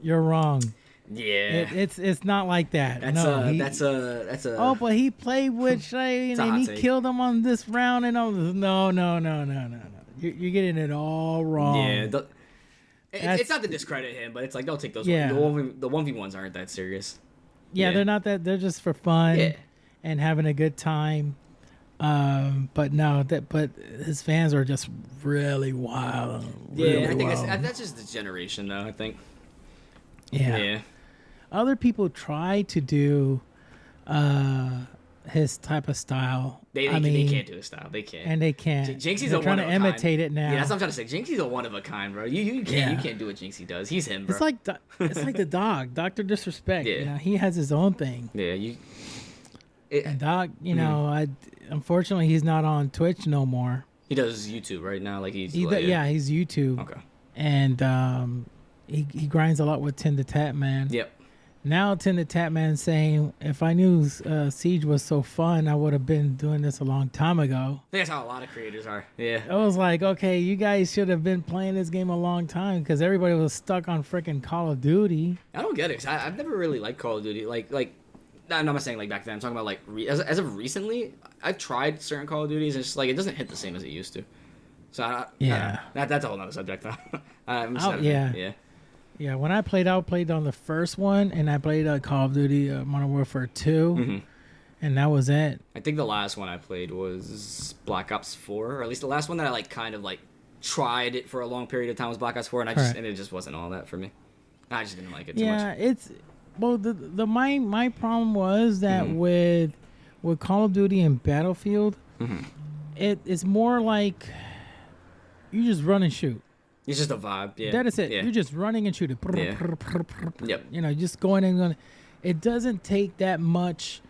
You're wrong. Yeah, it's not like that. That's a. Oh, but he played with Shay and he killed him on this round and all this. No. You're getting it all wrong. Yeah. It's not to discredit him, but it's like, don't take those. Yeah. The 1v1s aren't that serious. Yeah, they're not that. They're just for fun and having a good time. But his fans are just really wild. Yeah, I think that's just the generation, though. I think. Yeah. Other people try to do his type of style. They can't do his style. They can't. And they can't. Jinxie's They're trying to imitate it now. Yeah, that's what I'm trying to say. Jinxie's a one of a kind, bro. You can't do what Jinxie does. He's him, bro. It's like the dog, Dr. Disrespect. Yeah. He has his own thing. Yeah, And Doc, unfortunately he's not on Twitch no more. He does YouTube right now, like he's he's YouTube. Okay. And he grinds a lot with Tin the Tap Man. Yep. Now Tin the Tap Man saying, if I knew Siege was so fun, I would have been doing this a long time ago. I think that's how a lot of creators are. Yeah. I was like, okay, you guys should have been playing this game a long time because everybody was stuck on freaking Call of Duty. I don't get it. I've never really liked Call of Duty. I'm not saying like back then. I'm talking about like as of recently, I've tried certain Call of Duties and it's just like it doesn't hit the same as it used to. So that's a whole nother subject though. Yeah, when I played on the first one, and I played Call of Duty Modern Warfare 2, and that was it. I think the last one I played was Black Ops 4, or at least the last one that I kind of tried it for a long period of time was Black Ops 4, and it just wasn't all that for me. I just didn't like it too much. Yeah, my problem was that with Call of Duty and Battlefield, it's more like you just run and shoot. It's just a vibe, yeah. That is it. Yeah. You're just running and shooting. Yeah. Yep. Just going and going. It doesn't take that much,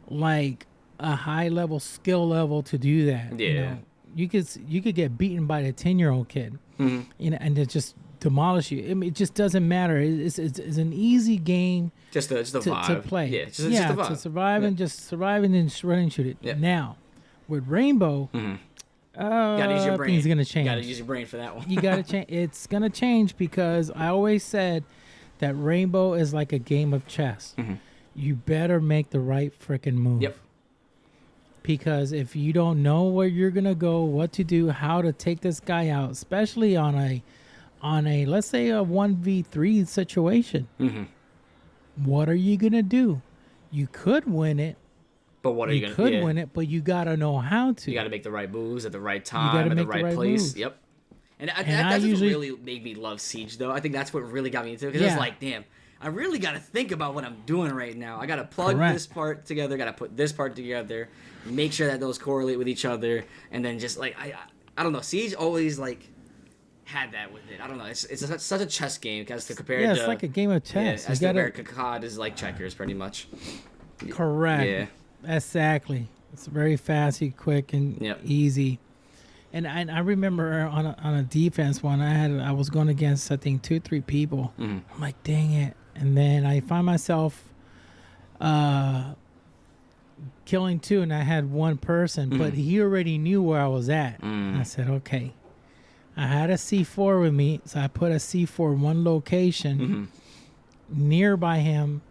like a high level skill level to do that. Yeah. You could get beaten by the 10-year-old kid, and it just demolish you. I mean, it just doesn't matter. It's an easy game. Just the vibe to play. Yeah. Just the vibe. To survive and just survive and then run and shoot it. Yeah. Now, with Rainbow. Gotta use your brain. Things gonna change. Gotta use your brain for that one. You gotta change. It's gonna change because I always said that Rainbow is like a game of chess. You better make the right freaking move. Yep. Because if you don't know where you're gonna go, what to do, how to take this guy out, especially on a let's say a 1v3 situation, what are you gonna do? You could win it. But what are you going to... You could win it, but you got to know how to. You got to make the right moves at the right time, at the right place. Moves. Yep. And that's what really made me love Siege, though. I think that's what really got me into it. Because it's like, damn, I really got to think about what I'm doing right now. I got to plug this part together. Got to put this part together. Make sure that those correlate with each other. And then just, like, I don't know. Siege always, like, had that with it. I don't know. It's such a chess game as to compare to... Yeah, it's like a game of chess. Yeah, as to compare COD is like checkers, pretty much. Correct. Yeah. Exactly. It's very fast, quick, and easy. And I remember on a defense one, I was going against I think 2-3 people. I'm like, dang it! And then I find myself killing 2, and I had one person, but he already knew where I was at. And I said, okay. I had a C4 with me, so I put a C4 in one location nearby him.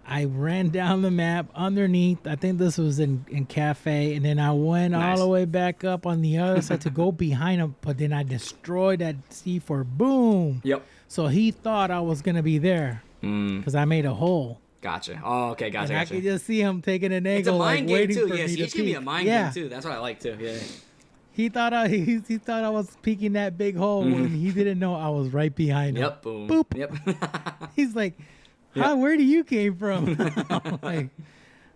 I ran down the map underneath. I think this was in Cafe. And then I went all the way back up on the other side to go behind him. But then I destroyed that C4. Boom. Yep. So he thought I was going to be there because I made a hole. Gotcha. Oh, okay. Gotcha. I could just see him taking an angle. It's a mind like, game, too. Yeah, Siege can be a mind game, too. That's what I like, too. Yeah. He thought he thought I was peeking that big hole when he didn't know I was right behind him. Yep. Boom. Boop. Yep. He's like... Where do you came from? I'm like,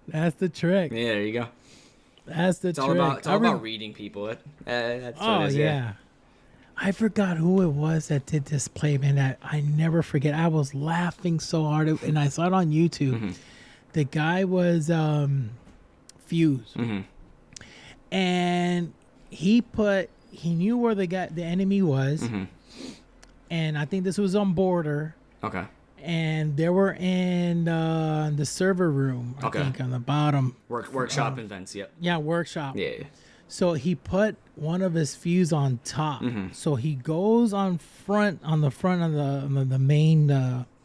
that's the trick. Yeah, there you go. That's the It's trick. all about reading people. That's what it is, yeah. I forgot who it was that did this play, man. That I never forget. I was laughing so hard, and I saw it on YouTube. Mm-hmm. The guy was Fuse, Mm-hmm. and he knew where the enemy was, Mm-hmm. and I think this was on border. Okay. And they were in the server room, I think, on the bottom. Workshop events, yep. Yeah, workshop. Yeah. So he put one of his fuse on top. Mm-hmm. So he goes on the front of the main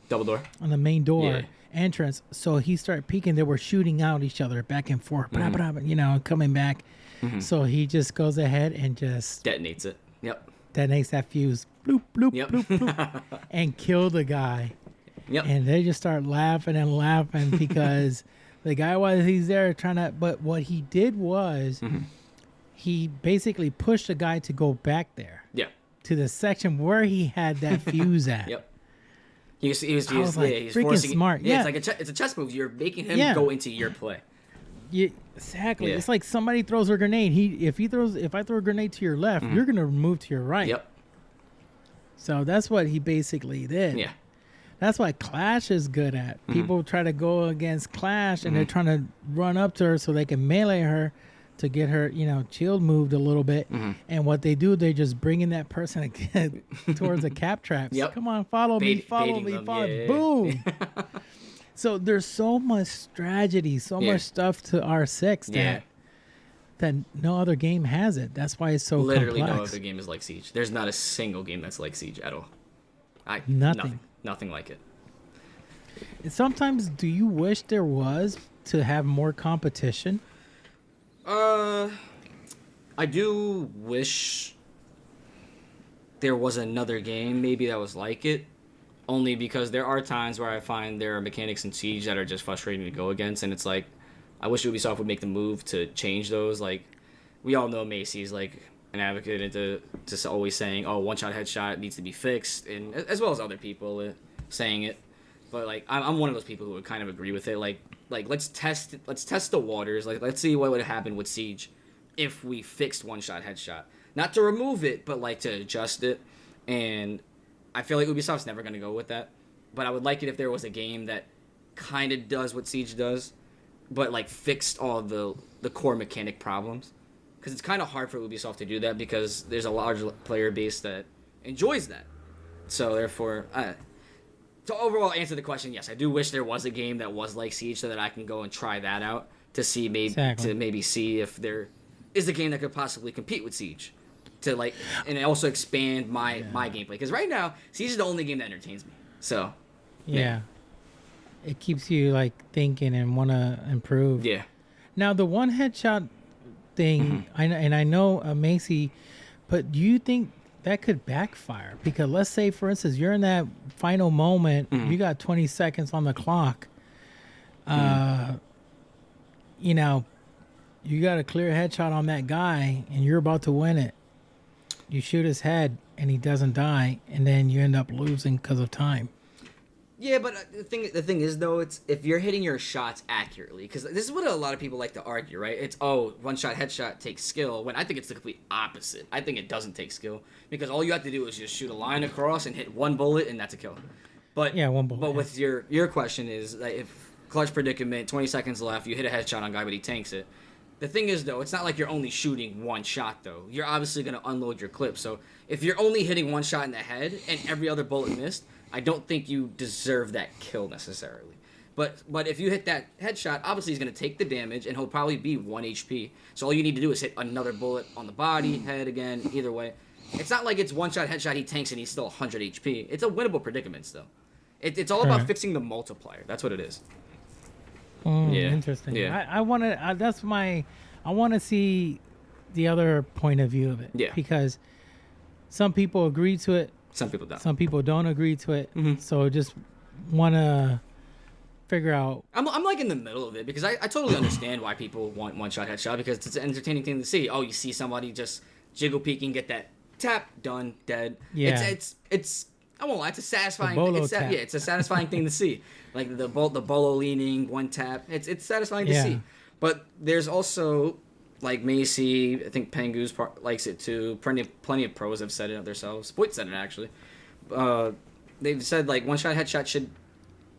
Double door. on the main door Yeah. entrance. So he started peeking. They were shooting out each other back and forth, coming back. Mm-hmm. So he just goes ahead and just Detonates it. Yep. detonates that fuse, bloop bloop Yep. bloop bloop, and kill the guy. Yep. And they just start laughing and laughing because the guy, while he's there trying to, but what he did was he basically pushed the guy to go back there Yeah. to the section where he had that fuse at. Yep. He was freaking forcing smart. Yeah, Yeah. it's like it's a chess move. You're making him Yeah. go into your play. Exactly. Yeah. It's like somebody throws a grenade. If I throw a grenade to your left, you're gonna move to your right. Yep. So that's what he basically did. Yeah. That's why Clash is good at. People try to go against Clash and they're trying to run up to her so they can melee her to get her, shield moved a little bit. And what they do, they just bring in that person again towards the cap traps. Yep. Come on, follow me, follow baiting me, them. follow. Yeah. Boom. So there's so much strategy, so much stuff to R6 that no other game has it. That's why it's so Literally complex. no other game is like Siege. There's not a single game that's like Siege at all. Nothing like it. Sometimes, do you wish there was to have more competition? I do wish there was another game maybe that was like it, only because there are times where I find there are mechanics in Siege that are just frustrating to go against, and it's like I wish Ubisoft would make the move to change those. Like, we all know Macie's like an advocate into just always saying, "Oh, one-shot headshot needs to be fixed," and as well as other people saying it. But like, I'm one of those people who would kind of agree with it. Like let's test the waters. Like, let's see what would happen with Siege if we fixed one-shot headshot. Not to remove it, but like to adjust it. And I feel like Ubisoft's never gonna go with that. But I would like it if there was a game that kind of does what Siege does, but like fixed all the core mechanic problems. Because it's kind of hard for Ubisoft to do that because there's a large player base that enjoys that. So therefore, to overall answer the question, yes, I do wish there was a game that was like Siege so that I can go and try that out to see maybe see if there is a game that could possibly compete with Siege, to like, and also expand my gameplay. Because right now, Siege is the only game that entertains me. So yeah. It keeps you like thinking and want to improve. Yeah. Now the one headshot thing, I know Macie, but do you think that could backfire? Because let's say, for instance, you're in that final moment, you got 20 seconds on the clock. You got a clear headshot on that guy, and you're about to win it. You shoot his head, and he doesn't die, and then you end up losing because of time. Yeah, but the thing is though, it's if you're hitting your shots accurately, because this is what a lot of people like to argue, right? It's one shot headshot takes skill, when I think it's the complete opposite. I think it doesn't take skill because all you have to do is just shoot a line across and hit one bullet, and that's a kill. But yeah, one bullet. But with your question is like, if clutch predicament, 20 seconds left, you hit a headshot on a guy, but he tanks it. The thing is though, it's not like you're only shooting one shot though. You're obviously gonna unload your clip. So if you're only hitting one shot in the head and every other bullet missed, I don't think you deserve that kill necessarily. But if you hit that headshot, obviously he's going to take the damage, and he'll probably be 1 HP. So all you need to do is hit another bullet on the body, head again, either way. It's not like it's one-shot headshot, he tanks, and he's still 100 HP. It's a winnable predicament still. It's all about fixing the multiplier. That's what it is. Yeah. Interesting. Yeah. I want to. I want to see the other point of view of it. Yeah. Because some people agree to it. Some people don't. Some people don't agree to it. So just want to figure out. I'm like in the middle of it because I totally understand why people want one-shot headshot, because it's an entertaining thing to see. Oh, you see somebody just jiggle peeking, get that tap, done, dead. Yeah. It's I won't lie, it's a satisfying tap. Yeah, it's a satisfying thing to see. Like the bolo leaning, one tap. It's satisfying to see. But there's also like Macie, I think Pengu's likes it too. Plenty of pros have said it themselves. Boyd said it actually. They've said like one shot headshot should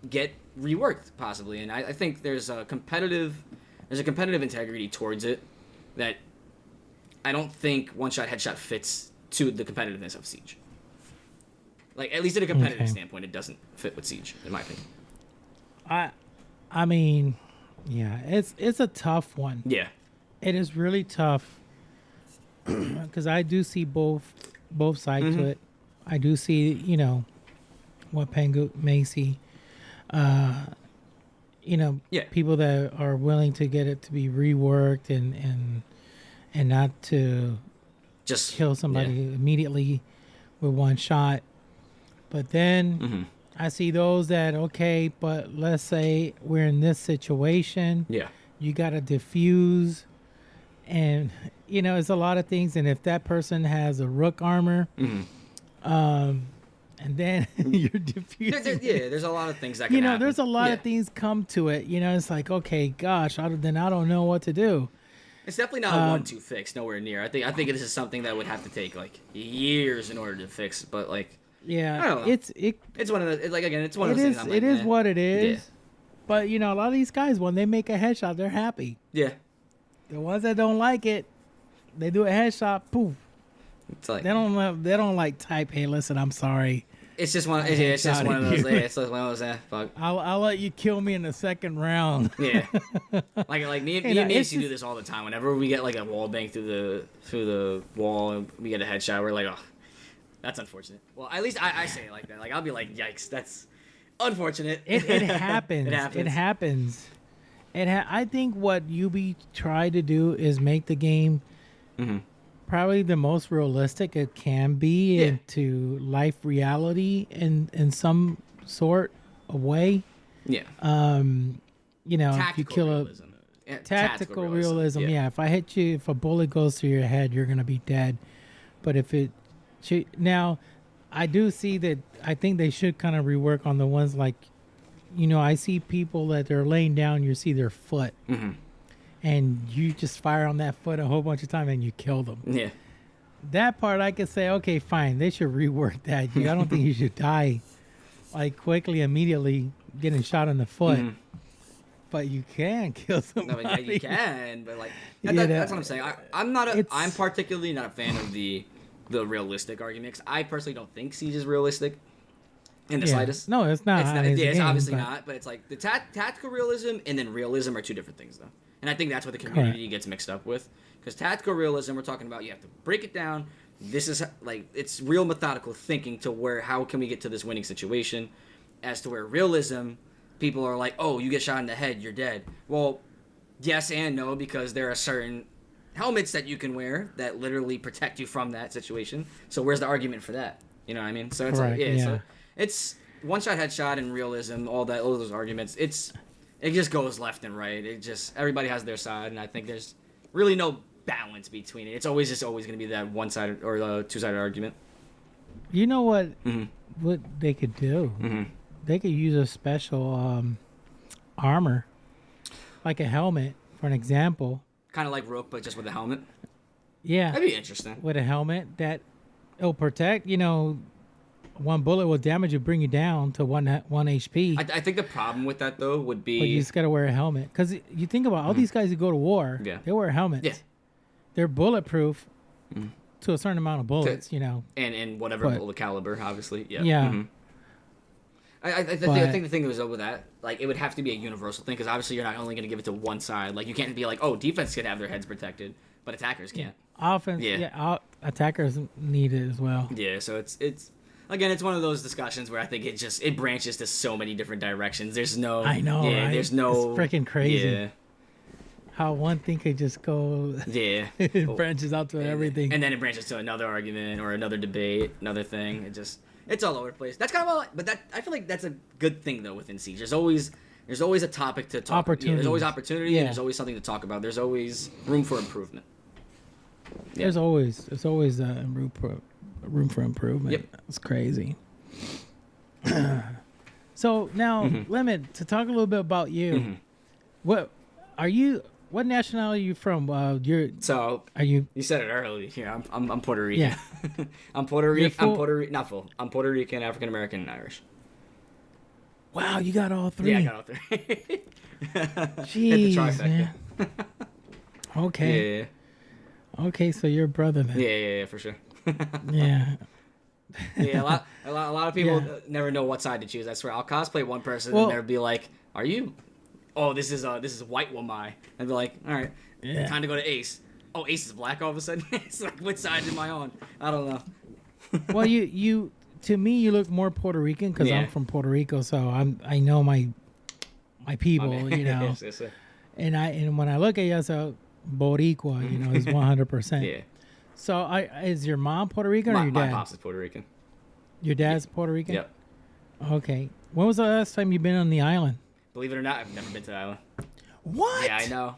get reworked possibly, and I think there's a competitive integrity towards it that I don't think one shot headshot fits to the competitiveness of Siege. Like at least at a competitive standpoint, it doesn't fit with Siege, in my opinion. I mean, yeah, it's a tough one. Yeah, it is really tough because I do see both sides to it. I do see, what Pengu, Macie, people that are willing to get it to be reworked and not to just kill somebody immediately with one shot. But then I see those that, okay, but let's say we're in this situation. Yeah. You got to diffuse. And, it's a lot of things. And if that person has a rook armor, and then you're diffusing. There's a lot of things that can happen. There's a lot of things come to it. It's like, okay, gosh, then I don't know what to do. It's definitely not a 1-2 fix, nowhere near. I think this is something that would have to take like years in order to fix. But like, I don't know. It's one of the it's one of those things. I'm like, it is what it is. Yeah. But a lot of these guys, when they make a headshot, they're happy. Yeah. The ones that don't like it, they do a headshot. Poof. It's like they don't like type. Hey, listen, I'm sorry. It's just one. It's just one of those. It's like one of those. Fuck. I'll let you kill me in the second round. Yeah. like me and Macie do this all the time. Whenever we get like a wall bang through the wall and we get a headshot, we're like, oh, that's unfortunate. Well, at least I say it like that. Like I'll be like, yikes, that's unfortunate. It happens. It happens. I think what UB tried to do is make the game probably the most realistic it can be into life reality in some sort of way. Yeah. If you kill realism. Tactical realism. Yeah. If I hit you, if a bullet goes through your head, you're gonna be dead. But if it now, I do see that. I think they should kind of rework on the ones like, I see people that they're laying down. You see their foot. And you just fire on that foot a whole bunch of time and you kill them. Yeah. That part I could say, okay, fine. They should rework that. I don't think you should die like quickly, immediately getting shot in the foot. But you can kill somebody. No, you can, but like that's what I'm saying. I'm particularly not a fan of the realistic argument. 'Cause I personally don't think Siege is realistic in the slightest. No, it's not. It's obviously not. But it's like the tactical realism and then realism are two different things, though. And I think that's what the community gets mixed up with. Because tactical realism, we're talking about you have to break it down. This is like it's real methodical thinking to how can we get to this winning situation, as to where realism, people are like, oh, you get shot in the head, you're dead. Well, yes and no, because there are certain helmets that you can wear that literally protect you from that situation. So where's the argument for that? You know what I mean? So it's so it's one shot headshot and realism, all those arguments. It just goes left and right. Everybody has their side, and I think there's really no balance between it. It's always going to be that one-sided or the two-sided argument. You know what? What they could do? They could use a special armor, like a helmet, for an example. Kind of like Rook, but just with a helmet. Yeah, that'd be interesting. With a helmet that it'll protect. One bullet will damage you, bring you down to one HP. I think the problem with that though would be, but you just gotta wear a helmet, because you think about all these guys who go to war. Yeah. They wear helmets. Yeah. They're bulletproof to a certain amount of bullets. And whatever the caliber, obviously. Yeah. Yeah. I think the thing was with that, like it would have to be a universal thing, because obviously you're not only going to give it to one side. Like you can't be like, oh, defense can have their heads protected, but attackers can't. Offense, attackers need it as well. Yeah. So it's. Again, it's one of those discussions where I think it branches to so many different directions. There's no... I know, yeah, right? There's no... It's freaking crazy. Yeah. How one thing could just go... Yeah. It branches out to everything. And then it branches to another argument or another debate, another thing. It's all over the place. That's kind of I feel like that's a good thing, though, within Siege. There's always a topic to talk about. Yeah, there's always opportunity and there's always something to talk about. There's always room for improvement. Yeah. There's always room for improvement. Yep. It's crazy. So now, Lemon, to talk a little bit about you, what are you what nationality are you from? So are you? You said it earlier. Here, I'm Puerto Rican. Yeah. I'm Puerto Rican. Not full. I'm Puerto Rican, African American, and Irish. Wow, you got all three. Yeah, I got all three. Jeez, man. Okay. Yeah. Okay, so you're a brother then. Yeah, for sure. Yeah. Yeah, a lot of people never know what side to choose. I swear, I'll cosplay one person and they'll be like, "Are you? Oh, this is white woman." I'd be like, "All right, time to go to Ace." Oh, Ace is black all of a sudden. It's like, which side am I on? I don't know. Well, you to me you look more Puerto Rican because I'm from Puerto Rico, so I know my people, you know. Yes. And when I look at you, I say Boricua, you know, he's 100%. Yeah. So is your mom Puerto Rican or your dad? My pops is Puerto Rican. Your dad's Puerto Rican? Yep. Okay. When was the last time you've been on the island? Believe it or not, I've never been to the island. What? Yeah, I know.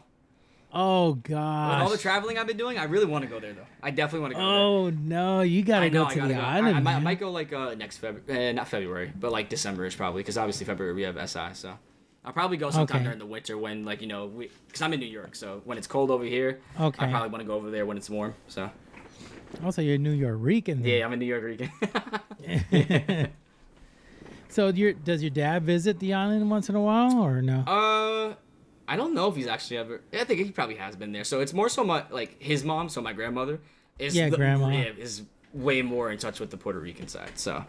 Oh, With gosh. all the traveling I've been doing, I really want to go there, though. I definitely want to go there. Oh, no. You got to go to the island, I might go, like, next February. Not February, but, like, December-ish probably. Because, obviously, February we have SI, so. I'll probably go sometime during the winter when, like, you know, because I'm in New York, so when it's cold over here, I probably want to go over there when it's warm, so. Also, you're New York Rican. Then. Yeah, I'm a New York Rican. So does your dad visit the island once in a while or no? I don't know if he's actually ever. I think he probably has been there. So it's more so like his mom, so my grandmother is grandma is way more in touch with the Puerto Rican side. So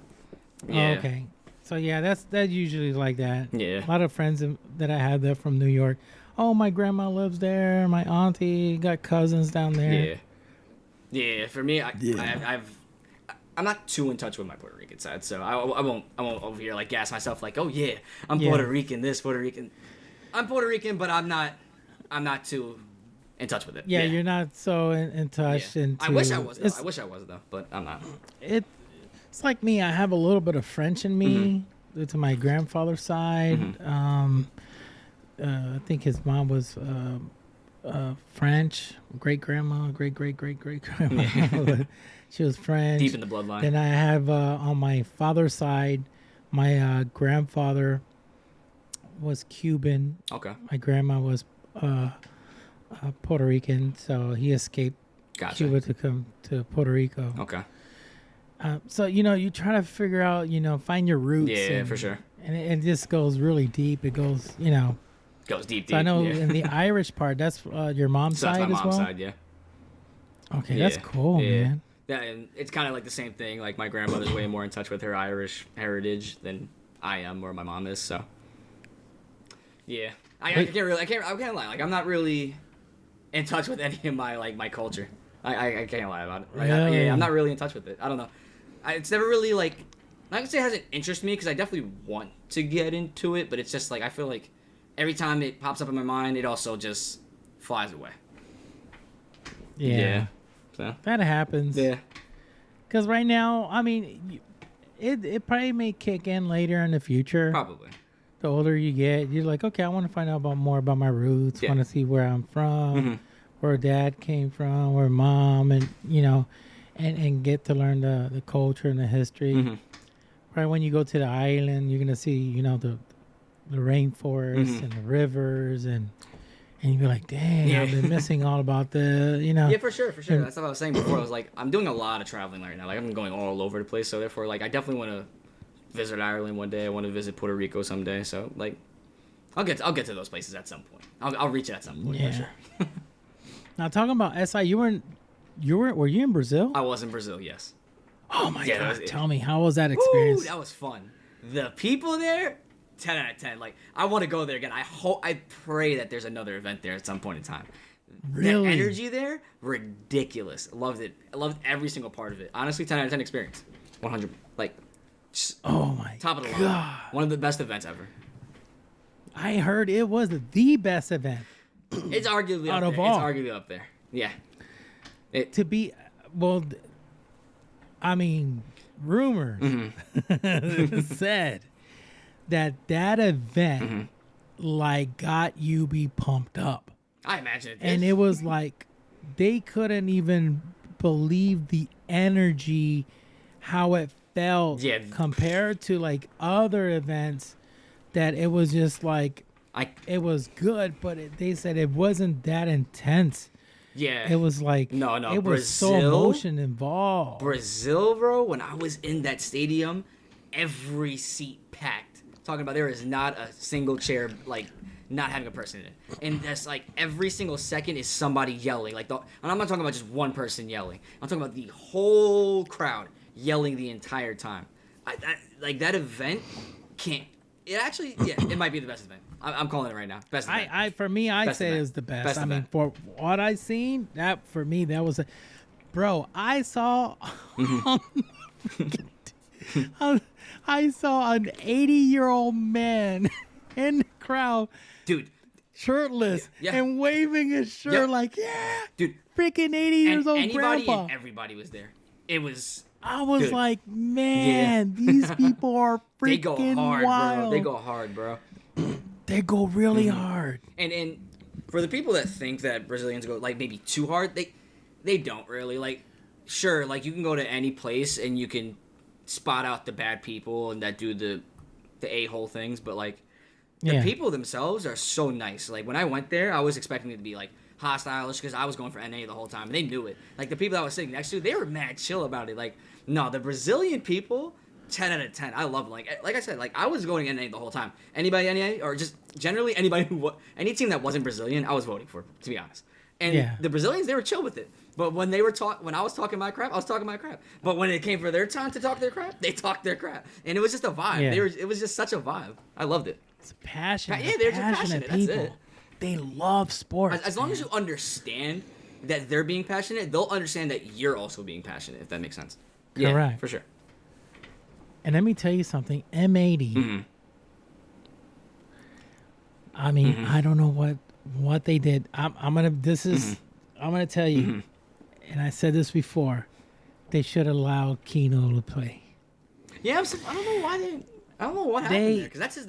yeah. Oh, okay. So yeah, that's usually like that. Yeah. A lot of friends that I had there from New York. Oh, my grandma lives there. My auntie got cousins down there. Yeah. For me, I'm not too in touch with my Puerto Rican side, so I won't over here like gas myself like, oh yeah, I'm Puerto Rican, this Puerto Rican. I'm Puerto Rican, but I'm not too in touch with it. Yeah, you're not so in touch. Yeah. Into, I wish I was. I wish I was though, but I'm not. It's like me. I have a little bit of French in me due to my grandfather's side. I think his mom was French, great grandma. She was French. Deep in the bloodline. Then I have on my father's side, my grandfather was Cuban. Okay. My grandma was Puerto Rican, so he escaped Cuba to come to Puerto Rico. Okay. So, you know, you try to figure out, you know, find your roots. Yeah, for sure. And it just goes really deep. It goes, you know. Goes deep. So I know in the Irish part, that's your mom's side as well? That's my mom's side, yeah. Okay, that's cool, man. Yeah, and it's kind of like the same thing. Like, my grandmother's way more in touch with her Irish heritage than I am or my mom is, so. Yeah. I can't lie. Like, I'm not really in touch with any of my culture. I can't lie about it. Like, really? I'm not really in touch with it. I don't know. It's never really, like, I can say it hasn't interested me because I definitely want to get into it, but it's just, like, I feel like every time it pops up in my mind, it also just flies away. Yeah. So. That happens. Yeah. Because right now, I mean, it probably may kick in later in the future. Probably. The older you get, you're like, okay, I want to find out more about my roots. Want to see where I'm from, where dad came from, where mom, and you know, and get to learn the culture and the history. Probably when you go to the island, you're gonna see, you know, the rainforest and the rivers and you'd be like, dang, I've been missing all about the, you know. Yeah, for sure. That's what I was saying before. I was like, I'm doing a lot of traveling right now. Like, I'm going all over the place. So therefore, like, I definitely want to visit Ireland one day. I want to visit Puerto Rico someday. So like, I'll get to those places at some point. I'll reach it at some point. For sure. Now talking about SI, were you in Brazil? I was in Brazil. Yes. Oh my God! Tell me, how was that experience? Ooh, that was fun. The people there, 10 out of 10. Like, I want to go there again. I pray that there's another event there at some point in time. Really? The energy there, ridiculous. Loved it. I loved every single part of it. Honestly, 10 out of 10 experience. 100. Like, oh my top of the line. God. One of the best events ever. I heard it was the best event. It's arguably out up of there. all. It's arguably up there. Yeah. To be, well, I mean, rumors said that event like got you be pumped up. I imagine it did. And it was like they couldn't even believe the energy, how it felt compared to like other events, that it was just like It was good, but they said it wasn't that intense. Yeah. It was like no. It was so emotion involved. Brazil, bro. When I was in that stadium, every seat packed. Talking about there is not a single chair like not having a person in it, and that's like every single second is somebody yelling. Like and I'm not talking about just one person yelling. I'm talking about the whole crowd yelling the entire time. Like that event can't. It actually, it might be the best event. I'm calling it right now. Best event. For me, I'd say event. it was the best. Best I mean, event. for what I seen, that for me, that was a, bro. I saw, I saw an 80-year-old man in the crowd, dude, shirtless and waving his shirt like, dude, freaking 80 years old grandpa. And everybody was there. It was. I was like, man, these people are freaking they go hard, wild. bro. They go hard, bro. They go really hard. And for the people that think that Brazilians go like maybe too hard, they don't really. Like, sure, like you can go to any place and you can spot out the bad people and that do the a-hole things, but like the people themselves are so nice. Like when I went there, I was expecting it to be like hostile because I was going for NA the whole time and they knew it. Like the people that I was sitting next to, they were mad chill about it. Like, no, the Brazilian people, 10 out of 10. I love them. Like I said, like I was going NA the whole time. Anybody NA or just generally anybody any team that wasn't Brazilian, I was voting for, to be honest. And the Brazilians, they were chill with it. But when they were when I was talking my crap, I was talking my crap. But when it came for their time to talk their crap, they talked their crap. And it was just a vibe. Yeah. It was just such a vibe. I loved it. It's passionate. Yeah, they're just passionate. people. That's it. They love sports. As long as you understand that they're being passionate, they'll understand that you're also being passionate, if that makes sense. Correct. Yeah, for sure. And let me tell you something. M80. Mm-hmm. I mean, I don't know what they did. I'm gonna tell you, and I said this before. They should allow Kino to play. Yeah, I don't know why they. I don't know what happened there because that's his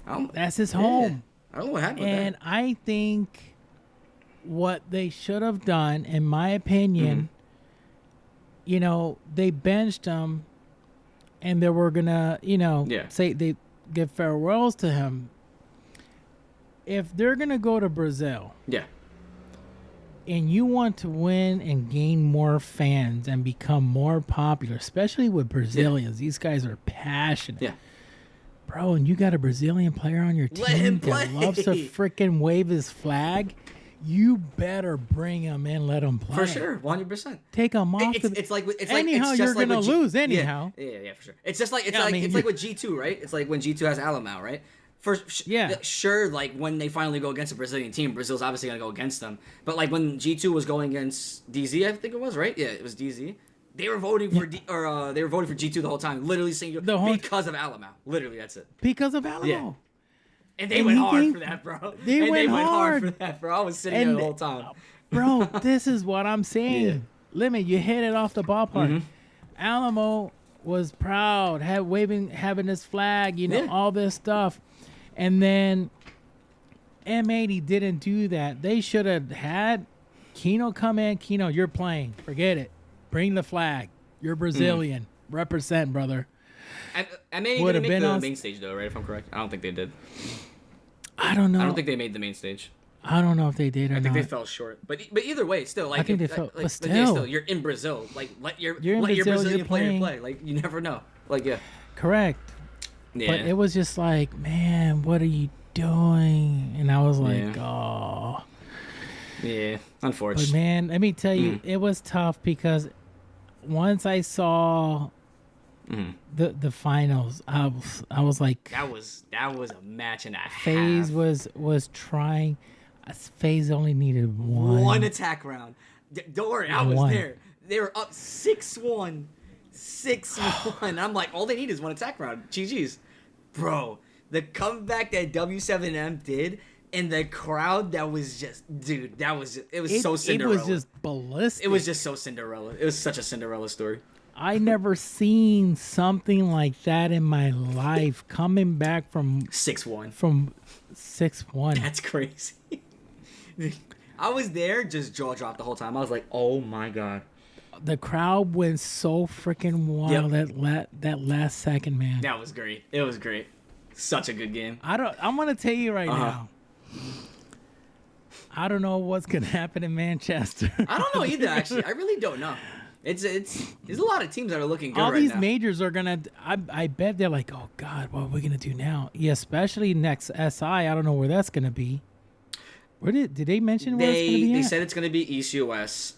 home. That's his home. I don't know what happened. And I think what they should have done, in my opinion, they benched him, and they were gonna, say they give farewells to him. If they're gonna go to Brazil, and you want to win and gain more fans and become more popular, especially with Brazilians, these guys are passionate. Yeah. Bro, and you got a Brazilian player on your team that loves to freaking wave his flag, you better bring him in, let him play. For sure, 100%. Take him off. Anyhow, you're gonna lose anyhow. Yeah, for sure. It's just like it's like with G2, right? It's like when G2 has Alamau, right? Sure, like when they finally go against a Brazilian team, Brazil's obviously gonna go against them. But like when G2 was going against DZ, I think it was, right? Yeah, it was DZ. They were voting for they were voting for G2 the whole time, literally saying because of Alamau. Literally, that's it. Because of Alamau. Yeah. And they went hard for that, bro. They went hard for that, bro. I was sitting there the whole time. Bro, this is what I'm saying. Yeah. Limit, you hit it off the ballpark. Alamo was proud, having his flag, all this stuff. And then M80 didn't do that. They should have had Kino come in. Kino, you're playing. Forget it. Bring the flag. You're Brazilian. Represent, brother. M80 didn't make the main stage, though, right? If I'm correct. I don't think they did. I don't know. I don't think they made the main stage. I don't know if they did or not. I think they fell short. But either way, still, like, I think they fell. Like, but still, you're in Brazil. Like, let your Brazil, Brazilian player play. Like, you never know. Like, yeah. Correct. Yeah. But it was just like, man, what are you doing? And I was like, oh. Yeah, unfortunate. But man, let me tell you, it was tough because once I saw the finals, I was like, that was a match and a half. FaZe was trying. FaZe only needed one attack round. Don't worry, I was there. They were up 6-1. 6-1. I'm like, all they need is one attack round. GG's. Bro, the comeback that W7M did and the crowd that was just, dude, it was so Cinderella. It was just ballistic. It was just so Cinderella. It was such a Cinderella story. I never seen something like that in my life, coming back from 6-1. From 6-1. That's crazy. I was there, just jaw dropped the whole time. I was like, oh my God. The crowd went so freaking wild that last second, man. That was great. It was great. Such a good game. I'm gonna tell you right now. I don't know what's gonna happen in Manchester. I don't know either. Actually, I really don't know. There's a lot of teams that are looking good All right these now. majors are gonna. I bet they're like, oh God, what are we gonna do now? Yeah, especially next SI. I don't know where that's gonna be. Where did they mention where it's gonna be? They said it's gonna be East US.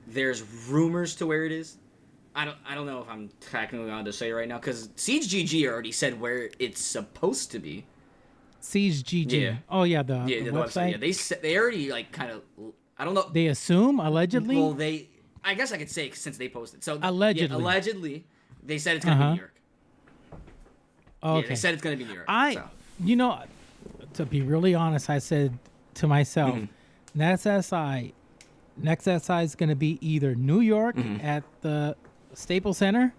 There's rumors to where it is. I don't know if I'm technically allowed to say right now because Siege GG already said where it's supposed to be. Siege GG. Yeah. Oh yeah, the website. Yeah, they already like kind of. I don't know. They assume allegedly. Well, I guess I could say since they posted. So allegedly, yeah, allegedly, they said it's gonna be New York. Okay. Yeah, they said it's gonna be New York. You know, to be really honest, I said to myself, next SI is gonna be either New York at the Staples Center,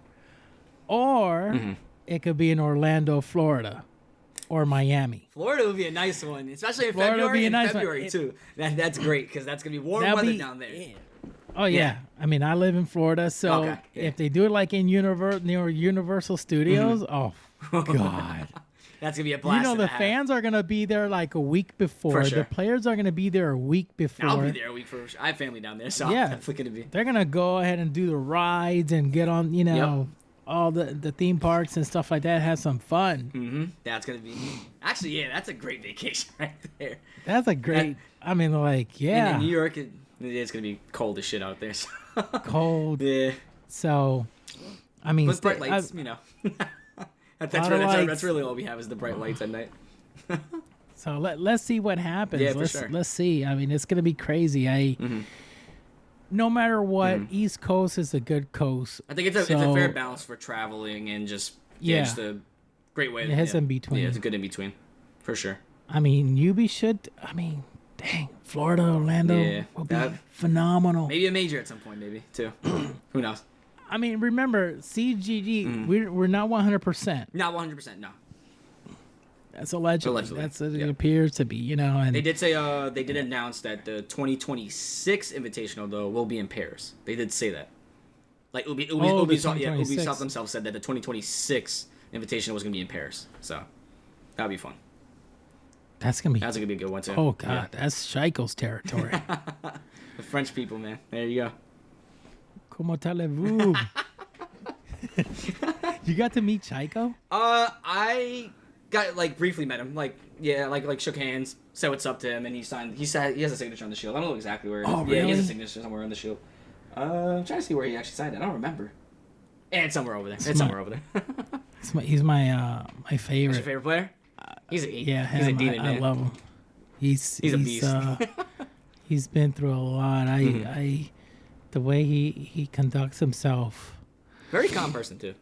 or it could be in Orlando, Florida, or Miami. Florida would be a nice one, especially in Florida would be a nice February one. too. That's great because that's gonna be warm weather down there. Oh yeah. I mean, I live in Florida, so if they do it like in Universal Studios, oh God, that's gonna be a blast. You know, the fans are gonna be there like a week before. For sure. The players are gonna be there a week before. I'll be there a week for sure. I have family down there, so I'm definitely gonna be. They're gonna go ahead and do the rides and get on, all the theme parks and stuff like that. Have some fun. That's gonna be actually, that's a great vacation right there. That's a great. I mean, like, yeah. And in New York, it's gonna be cold as shit out there. So. Cold. Yeah. So, I mean, but bright lights, that's really all we have is the bright lights at night. So let's see what happens. Yeah, for sure. Let's see. I mean, it's gonna be crazy. No matter what, East Coast is a good coast. I think it's a fair balance for traveling and just just a great way. It's in between. Yeah, it's a good in between, for sure. I mean, dang, Florida, Orlando will be phenomenal. Maybe a major at some point, maybe too. Who knows? I mean, remember, CGG, we're not 100%. Not 100%, no. That's allegedly. That's what it appears to be, And they did say they did announce that the 2026 Invitational though will be in Paris. They did say that. Like Ubisoft themselves said that the 2026 Invitational was going to be in Paris. So that'll be fun. That's gonna be a good one too. Oh God, that's Scheiko's territory. The French people, man. There you go. Comment allez-vous? You got to meet Scheiko? I got briefly met him. Shook hands, said what's up to him, and he signed. He said he has a signature on the shield. I don't know exactly where it is. Oh, really? Yeah, he has a signature somewhere on the shield. I'm trying to see where he actually signed it. I don't remember. And it's somewhere over there. Somewhere over there. He's my favorite. Who's your favorite player? He's a demon, man. I love him. He's a beast. He's been through a lot. The way he conducts himself. Very calm person too.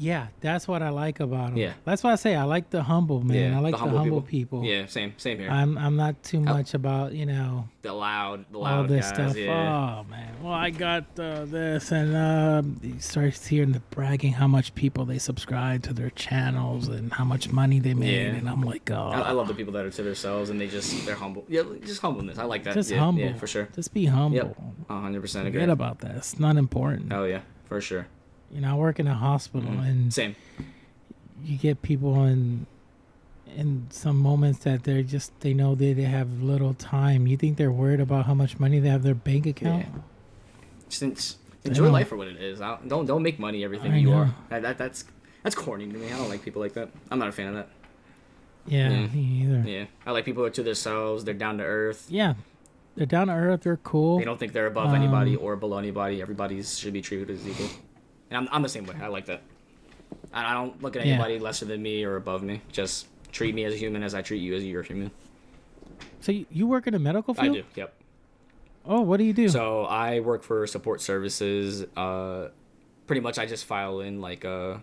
Yeah, that's what I like about him. Yeah. That's why I say I like the humble man. I like the humble people. Yeah, same here. I'm not too much about, the loud all this guys, stuff. Yeah. Oh man. Well, I got this, and he starts hearing the bragging how much people they subscribe to their channels and how much money they made, and I'm like, oh. I love the people that are to themselves and they're humble. Yeah, just humbleness. I like that. Just humble. Yeah, for sure. Just be humble. Yep. 100% agree. Forget about that. It's not important. Oh yeah, for sure. I work in a hospital, and same. You get people in some moments that they know they have little time. You think they're worried about how much money they have in their bank account? Yeah. Just enjoy life for what it is. Don't make money everything you are. That's corny to me. I don't like people like that. I'm not a fan of that. Yeah, me either. Yeah, I like people who are to themselves. They're down to earth. Yeah, they're down to earth. They're cool. They don't think they're above anybody or below anybody. Everybody should be treated as equal. And I'm the same way. I like that. I don't look at anybody lesser than me or above me. Just treat me as a human as I treat you as you're a human. So you work in a medical field? I do, yep. Oh, what do you do? So I work for support services. Pretty much I just file in medical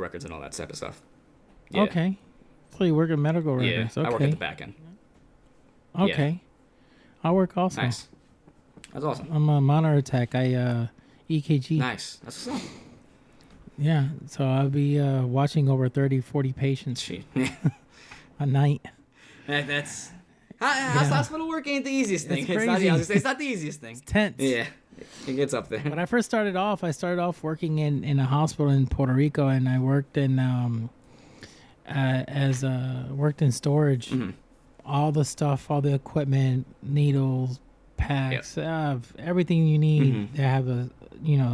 records and all that type of stuff. Yeah. Okay. So you work in medical records. Yeah, okay. I work at the back end. Okay. Yeah. I work also. Nice. That's awesome. I'm a monitor tech. EKG. Nice. That's what's up. Yeah, so I'll be watching over 30, 40 patients a night. That's hospital work ain't the easiest thing. It's crazy. It's not the easiest thing. It's tense. Yeah. It gets up there. When I first started off, working in a hospital in Puerto Rico, and I worked in worked in storage. Mm-hmm. All the stuff, all the equipment, needles, packs, everything you need to have a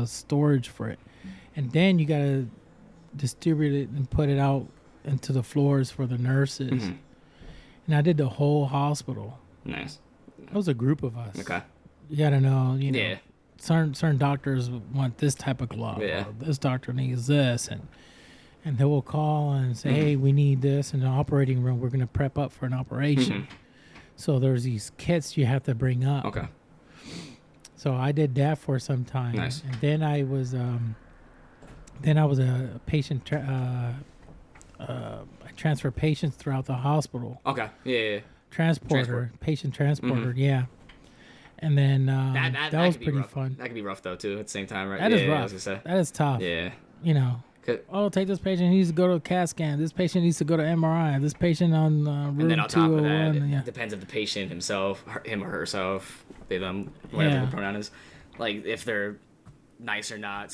storage for it, and then you gotta distribute it and put it out into the floors for the nurses. And I did the whole hospital. Nice. It was a group of us. Okay. You gotta know, Yeah. certain doctors want this type of glove. Yeah. Or this doctor needs this, and they will call and say, hey, we need this in the operating room. We're gonna prep up for an operation. So there's these kits you have to bring up. Okay. So I did that for some time. Nice. And then I was a patient. I transfer patients throughout the hospital. Okay. Yeah. Transporter, patient transporter. Yeah. And then that was could be pretty rough. fun. That could be rough though too. At the same time, right? That is rough. I was gonna say. That is tough. Yeah. Oh, take this patient. He needs to go to a CAT scan. This patient needs to go to MRI. This patient on room 201. And then on top of that, yeah. it depends if the patient himself, him or herself, they them, whatever the pronoun is, like if they're nice or not.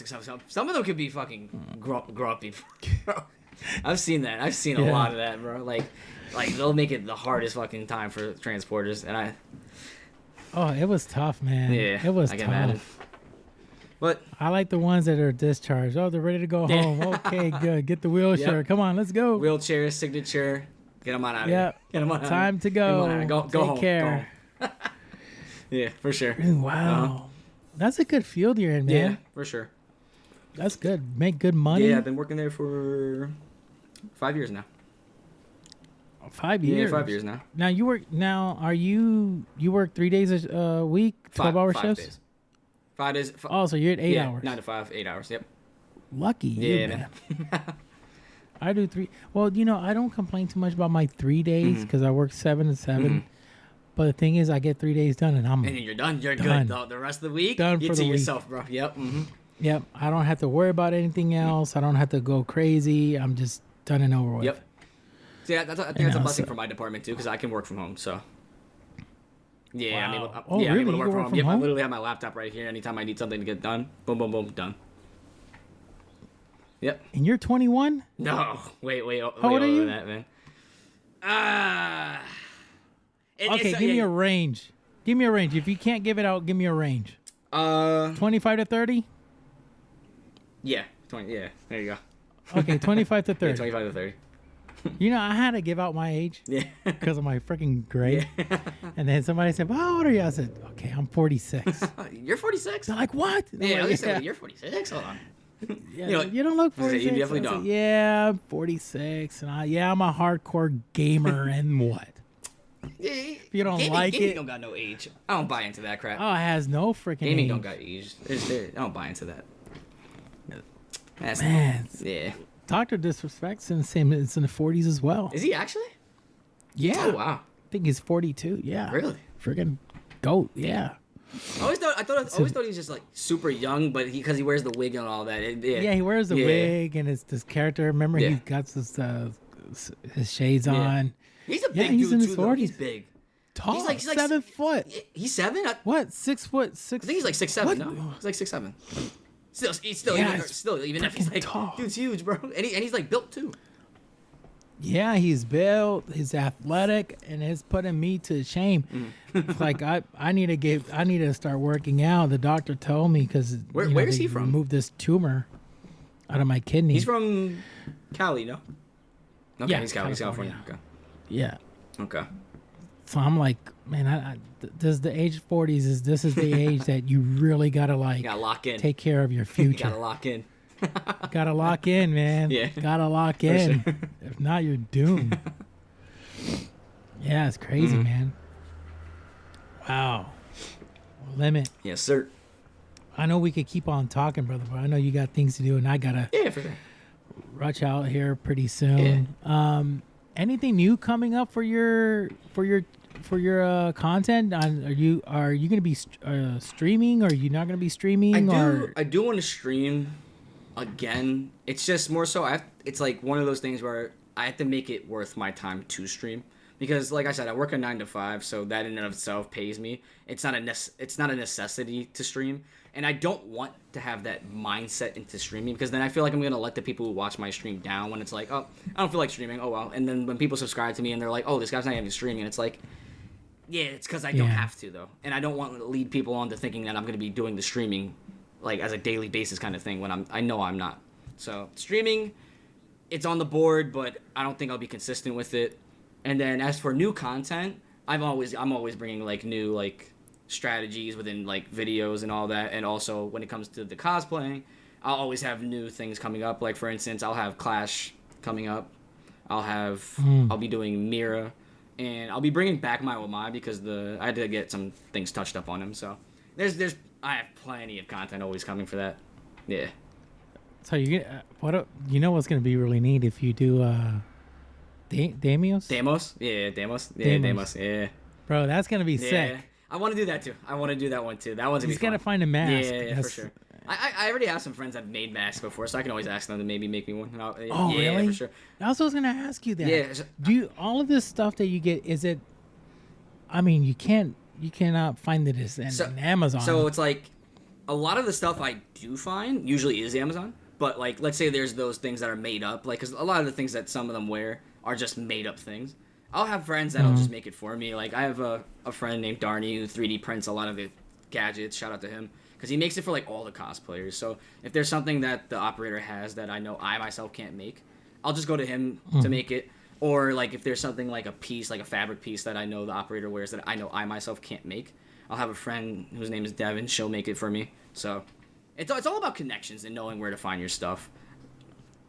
Some of them could be fucking grumpy. I've seen that. I've seen a lot of that, bro. Like they'll make it the hardest fucking time for transporters, and Oh, it was tough, man. Yeah, it was I tough. can imagine. But I like the ones that are discharged. Oh, they're ready to go home. Okay, good. Get the wheelchair. Come on, let's go. Wheelchair, signature. Get them on out of here. Get them on out. Time to go. Go Take home. care. Go home. Yeah, for sure. Wow. That's a good field you're in, man. Yeah, for sure. That's good. Make good money. Yeah, I've been working there for 5 years now. 5 years. Yeah, 5 years now. Now you work. You work 3 days a week, 12-hour shifts. 5 days. 5 days. Oh, so you're at 8 hours. 9 to 5, 8 hours. Yep. Lucky you, man. I do 3. Well, I don't complain too much about my 3 days because I work 7 to 7. But the thing is, I get 3 days done, and then you're done. You're good. The rest of the week, done you for to the yourself, bro. Yep. Yep. I don't have to worry about anything else. I don't have to go crazy. I'm just done and over with. Yep. So yeah, I think that's a blessing for my department too, because I can work from home. So. Yeah, Wow. I'm able to work from home. Yep, I home? literally have my laptop right here. Anytime I need something to get done, boom, boom, boom, done. Yep. And you're 21? No, wait. How old are you? That, man. Okay, give me a range. Give me a range. If you can't give it out, give me a range. 25 to 30? Yeah, 20. Yeah, there you go. Okay, 25 to 30. Yeah, 25 to 30. I had to give out my age. Yeah. Because of my freaking grade. Yeah. And then somebody said, well, how old are you? I said, okay, I'm 46. You're 46? They're like, what? Yeah, like, I said, you're 46? Hold on. Yeah, you don't look 46. You definitely I said, don't. yeah, I'm 46. And I'm a hardcore gamer and what? If you don't like gaming it- don't got no age. I don't buy into that crap. Oh, it has no freaking Gaming age. don't got age. I don't buy into that. That's Man, yeah. Dr. Disrespect's in the same. It's in the 40s as well. Is he actually? Yeah. Oh wow. I think he's 42. Yeah. Really? Freaking goat. Yeah. I always thought he was just like super young, but because he wears the wig and all that. Yeah, he wears the wig and it's this character. Remember, Yeah. he's got his shades on. He's a big he's dude in his too. Though. 40s. He's big. Tall. He's like 7 foot. He's 7. What? 6 foot? 6. I think he's like 6'7". What? No, he's like 6'7". He's still Yeah, even if he's like tall. dude's huge, bro, and he's like built too. Yeah, he's built. He's athletic, and it's putting me to shame. It's like I need to start working out. The doctor told me because Where is he from? Removed this tumor out of my kidney. He's from Cali, no? Okay, Yeah, he's California. Yeah. Okay. So I'm like, man, does the age 40s this is the age that you really gotta You gotta lock in. take care of your You future. gotta lock in. Gotta lock in, man. Yeah. Gotta lock in. sure. If not, you're doomed. Yeah, it's crazy, Mm-hmm. man. Wow. Limit. Yes, sir. I know we could keep on talking, brother, but I know you got things to do, and I gotta Yeah, for sure. rush out here pretty soon. Anything new coming up for your content? Are you gonna be streaming, or are you not gonna be streaming? I do want to stream again. It's just more so it's like one of those things where I have to make it worth my time to stream, because like I said, I work a 9 to 5, so that in and of itself pays me. It's not a necessity to stream. And I don't want to have that mindset into streaming, because then I feel like I'm going to let the people who watch my stream down when it's like, oh, I don't feel like streaming. Oh, well. And then when people subscribe to me and they're like, oh, this guy's not even streaming. And it's like, yeah, it's because I don't have to, though. And I don't want to lead people on to thinking that I'm going to be doing the streaming like as a daily basis kind of thing when I know I'm not. So streaming, it's on the board, but I don't think I'll be consistent with it. And then as for new content, I'm always bringing like new like strategies within like videos and all that. And also when it comes to the cosplaying, I'll always have new things coming up. Like for instance, I'll have Clash coming up. I'll be doing Mira, and I'll be bringing back my Omai because I had to get some things touched up on him. So I have plenty of content always coming for that. Yeah. So you what's gonna be really neat if you do Deimos? Deimos? Yeah, Deimos. Yeah, Deimos. Yeah. Bro, that's gonna be sick. I want to do that too. I want to do that one too. That one's gonna be fun. He's gotta find a mask. Yeah, for sure. I already have some friends that have made masks before, so I can always ask them to maybe make me one. Oh, yeah, really? For sure. I was gonna ask you that. Yeah. Do you, all of this stuff that you get, is it? I mean, you cannot find it in Amazon. So it's like a lot of the stuff I do find usually is Amazon, but like let's say there's those things that are made up, like because a lot of the things that some of them wear are just made up things. I'll have friends that'll just make it for me. Like I have a friend named Darny who 3D prints a lot of the gadgets. Shout out to him. Because he makes it for like all the cosplayers. So if there's something that the operator has that I know I myself can't make, I'll just go to him to make it. Or like if there's something like a piece, like a fabric piece that I know the operator wears that I know I myself can't make, I'll have a friend whose name is Devin. She'll make it for me. So it's all about connections and knowing where to find your stuff.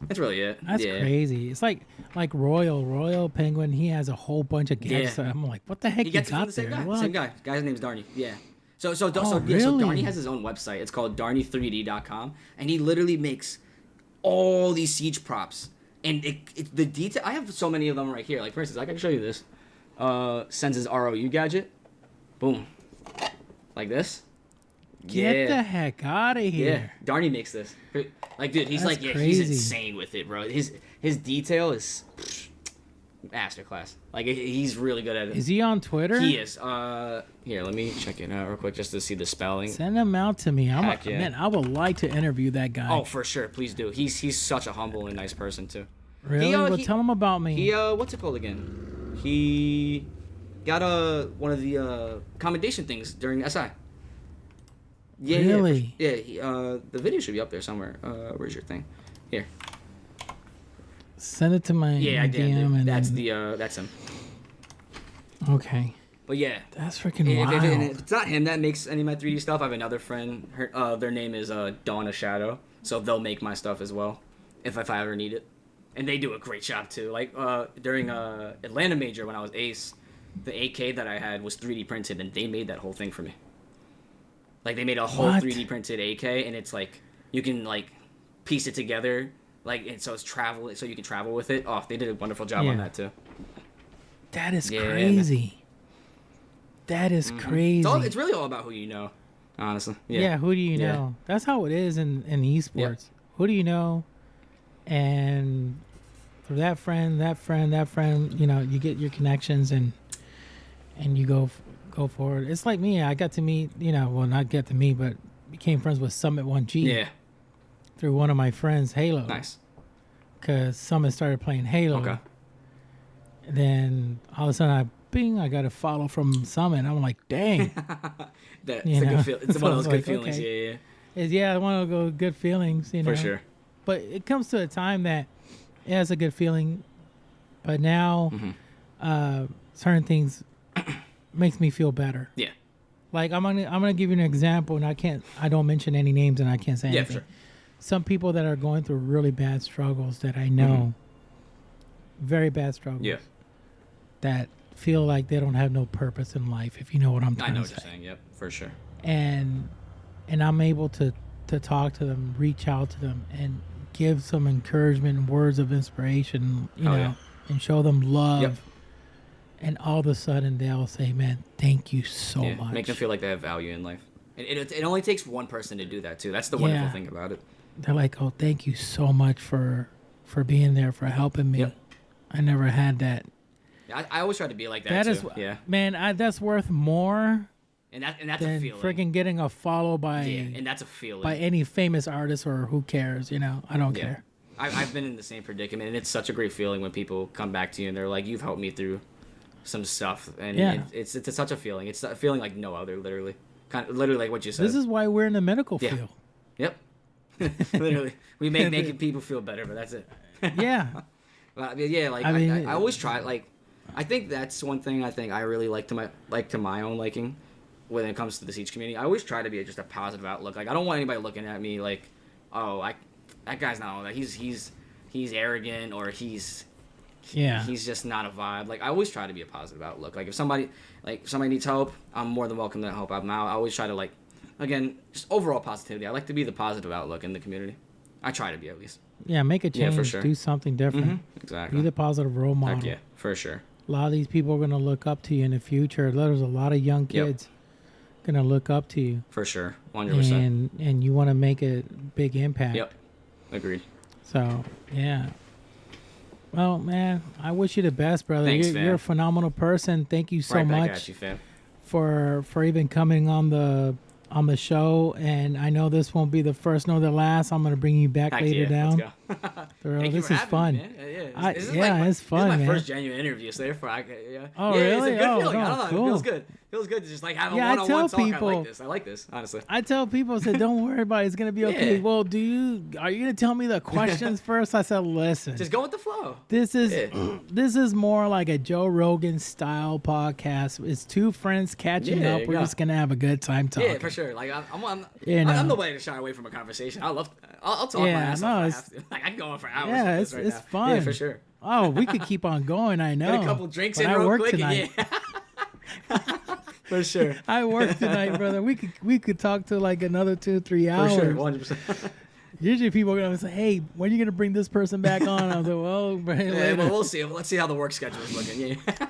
That's really it. That's crazy. It's like Royal Penguin. He has a whole bunch of gadgets. I'm like, what the heck he gets it from the same guy. Same guy. Guy's name's Darny. Yeah. So Darny has his own website. It's called Darny3D.com, and he literally makes all these siege props. And the detail. I have so many of them right here. Like for instance, I can show you this. Sends his ROU gadget. Boom. Like this. Get the heck out of here. Yeah. Darny makes this. Like dude, he's That's like crazy. he's insane with it, bro. His detail is masterclass. Like he's really good at it. Is he on Twitter? He is. Here, let me check it out real quick just to see the spelling. Send him out to me. Yeah. Man, I would like to interview that guy. Oh, for sure. Please do. He's such a humble and nice person too. Really? Tell him about me. He what's it called again? He got one of the commendation things during SI. Yeah. Really? Yeah. The video should be up there somewhere. Where's your thing? Here. Send it to my I did. DM. That's him. Okay. But yeah, that's freaking wild. If it's not him that makes any of my 3D stuff, I have another friend. Their name is Dawn of Shadow, so they'll make my stuff as well if I ever need it. And they do a great job too. Like during Atlanta Major when I was Ace, the AK that I had was 3D printed, and they made that whole thing for me. Like they made a whole 3D printed AK, and it's like you can like piece it together, like and so you can travel with it. Oh, they did a wonderful job on that too. That is crazy. That is crazy. It's really all about who you know, honestly. Yeah, who do you know? That's how it is in esports. Yep. Who do you know? And for that friend, you know, you get your connections and you go forward. It's like me. I got to meet, you know, well, not get to meet, but became friends with Summit 1G. Yeah. Through one of my friends, Halo. Nice. Because Summit started playing Halo. Okay. And then all of a sudden, I got a follow from Summit. I'm like, dang. It's a good feel. It's one of those good feelings. Okay. Yeah. It's one of those good feelings, you know. For sure. But it comes to a time that it has a good feeling, but now certain things makes me feel better. Yeah. Like I'm gonna give you an example, and I don't mention any names, and I can't say anything. For sure. Some people that are going through really bad struggles that I know, very bad struggles. Yeah. That feel like they don't have no purpose in life, if you know what I'm trying to say. I know what you're saying. Yep, for sure. And I'm able to talk to them, reach out to them, and give some encouragement and words of inspiration, you know, and show them love. Yep. And all of a sudden they'll say, man, thank you so much. Make them feel like they have value in life. It only takes one person to do that too. That's the wonderful thing about it. They're like, oh, thank you so much for being there, for helping me. Yep. I never had that. I always try to be like that too. Man, that's worth more And that's than a feeling. freaking getting a follow and that's a feeling. by any famous artist or who cares, I don't care. I've been in the same predicament, and it's such a great feeling when people come back to you and they're like, "You've helped me through some stuff," and it's such a feeling. It's a feeling like no other, literally, literally like what you said. This is why we're in the medical field. Yep. Literally, we make making people feel better, but that's it. Yeah. But yeah, like I always try. Like, I think that's one thing I really like to my own liking when it comes to the Siege community. I always try to be just a positive outlook. Like, I don't want anybody looking at me like, oh, that guy's not all that. He's arrogant, or he's just not a vibe. Like, I always try to be a positive outlook. Like, if somebody needs help, I'm more than welcome to help out. Now, I always try to, like, again, just overall positivity. I like to be the positive outlook in the community. I try to be, at least. Yeah, make a change. Yeah, for sure. Do something different. Mm-hmm. Exactly. Be the positive role model. Heck yeah, for sure. A lot of these people are going to look up to you in the future. There's a lot of young kids going to look up to you. For sure, 100%. And you want to make a big impact. Yep, agreed. So, yeah. Well, man, I wish you the best, brother. Thanks, fam. You're a phenomenal person. Thank you so Right back much at you, fam. for even coming on the show. And I know this won't be the first nor the last. I'm going to bring you back Heck later yeah, down. Let's go. Thank you This for is having fun. me, man. It's fun, This is my man. first genuine interview, so therefore Oh, yeah, really? It's a good Oh, feeling. no, I don't know. cool. It feels good. Feels good to just like have a Yeah, I one-on-one tell talk. people- I like this, honestly. I tell people, I said, don't worry about it. It's going to be okay. Yeah. Well, are you going to tell me the questions first? I said, listen. Just go with the flow. This is more like a Joe Rogan style podcast. It's two friends catching up. We're just gonna have a good time talking. Yeah, for sure. Like I'm know. nobody to shy away from a conversation. I'll talk my ass off if I have to. Like, I can go on for hours. Yeah, with this it's right now. fun. Yeah, for sure. Oh, we could keep on going. I know. Get a couple drinks But in I real work quick. tonight. And for sure. I work tonight, brother. We could talk to like another 2-3 hours. For sure, 100%. Usually people are gonna say, "Hey, when are you gonna bring this person back on?" I'm like, "Well, Yeah, well, we'll see. Let's see how the work schedule is looking. Yeah.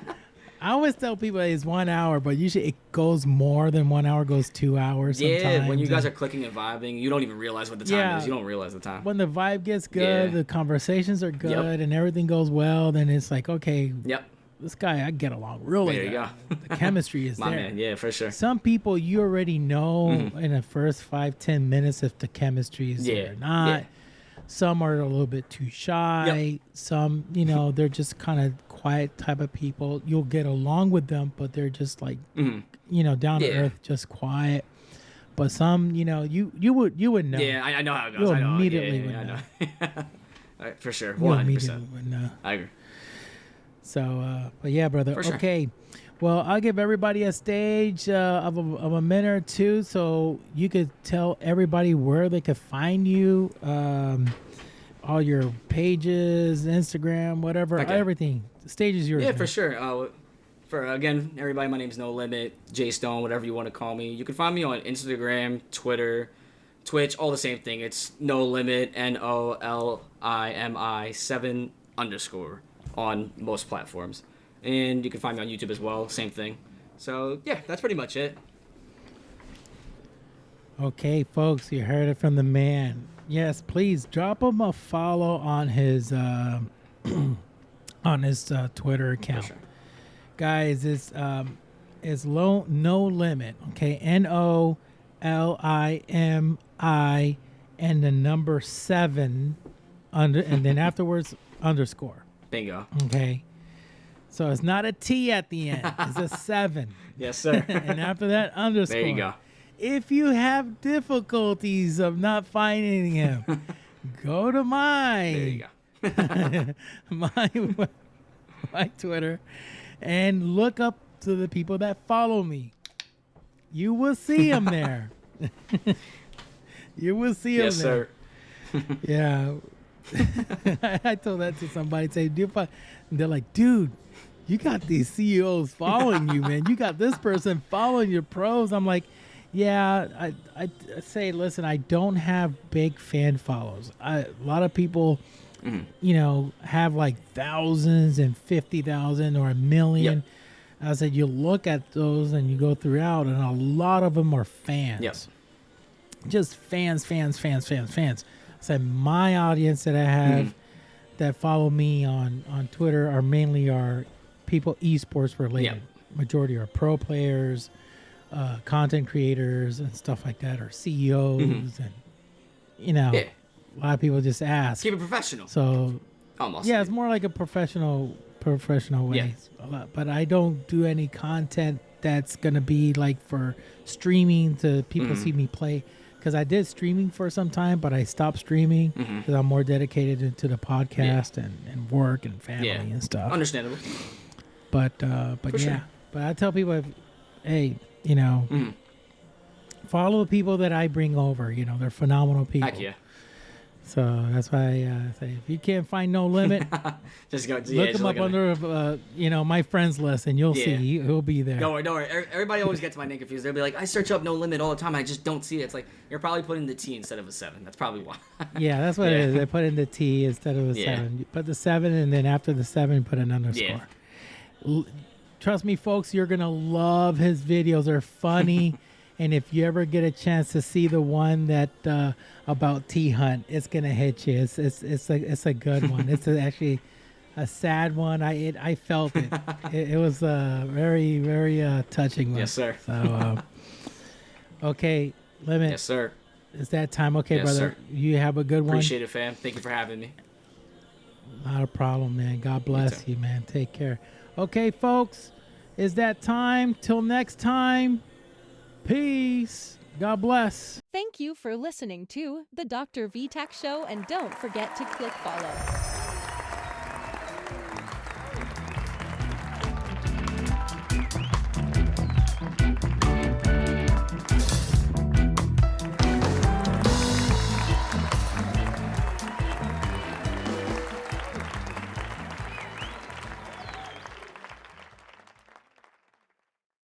I always tell people it's 1 hour, but usually it goes more than 1 hour. Goes 2 hours. Yeah, when you guys and are clicking and vibing, you don't even realize what the time is. You don't realize the time. when the vibe gets good, the conversations are good, and everything goes well, then it's like, okay, this guy, I get along really There you good. go. The chemistry is My there. man, yeah, for sure. Some people you already know in the first 5-10 minutes if the chemistry is there or not. Yeah. Some are a little bit too shy. Yep. Some, they're just kind of quiet type of people. You'll get along with them, but they're just like, down to earth, just quiet. But some, you would know. Yeah, I know how it goes. You I know. immediately would I know. know. All right, for sure, You 100%. immediately would know. I agree. So, but yeah, brother. For sure. Okay. Well, I'll give everybody a stage of a minute or two so you could tell everybody where they could find you, all your pages, Instagram, whatever, everything. The stage is yours. Yeah, man. for sure. Again, everybody, my name's No Limit, Jay Stone, whatever you want to call me. You can find me on Instagram, Twitter, Twitch, all the same thing. It's No Limit, NOLIMI 7_ on most platforms. And you can find me on YouTube as well, same thing. So, yeah, that's pretty much it. Okay, folks, you heard it from the man. Yes, please drop him a follow on his on his Twitter account. For sure. Guys, it's No Limit. Okay, NOLIMI and the number 7 and then afterwards _ Bingo. Okay. So it's not a T at the end. It's a 7. Yes, sir. And after that, _ There you go. If you have difficulties of not finding him, go to There you go. my Twitter and look up to the people that follow me. You will see him there. You will see him Yes, there. sir. Yeah. I told that to somebody. Say, they're like, dude, you got these CEOs following you, man. You got this person following your pros. I'm like, yeah. I say, listen, I don't have big fan follows. A lot of people, have like thousands and 50,000 or 1 million. Yep. I said, you look at those and you go throughout, and a lot of them are fans. Yep. Just fans. So my audience that I have that follow me on Twitter are mainly people esports related. Yep. Majority are pro players, content creators and stuff like that, or CEOs, and a lot of people just ask. Keep it professional. So almost. Yeah, it's more like a professional way. Yeah. But I don't do any content that's gonna be like for streaming to people see me play. Because I did streaming for some time, but I stopped streaming because I'm more dedicated to the podcast and work and family and stuff. Understandable. But sure. But I tell people, hey, follow the people that I bring over. They're phenomenal people. Heck yeah. So that's why I say, if you can't find No Limit, just go. Look him up under, my friends list, and you'll see he'll be there. Don't worry. Everybody always gets my name confused. They'll be like, I search up No Limit all the time. I just don't see it. It's like, you're probably putting the T instead of a 7. That's probably why. Yeah, that's what it is. They put in the T instead of a 7. You put the 7, and then after the 7, put an underscore. Trust me, folks, you're going to love his videos. They're funny. And if you ever get a chance to see the one that about T Hunt, it's gonna hit you. It's a good one. It's actually a sad one. I felt it. It was a very, very touching one. Yes, sir. So okay, Limit. Yes, sir. It's that time. Okay, yes, brother. Sir. You have a good one. Appreciate it, fam. Thank you for having me. Not a problem, man. God bless you, man. Take care. Okay, folks, it's that time. Till next time. Peace. God bless. Thank you for listening to the Dr. VTach Show, and don't forget to click follow.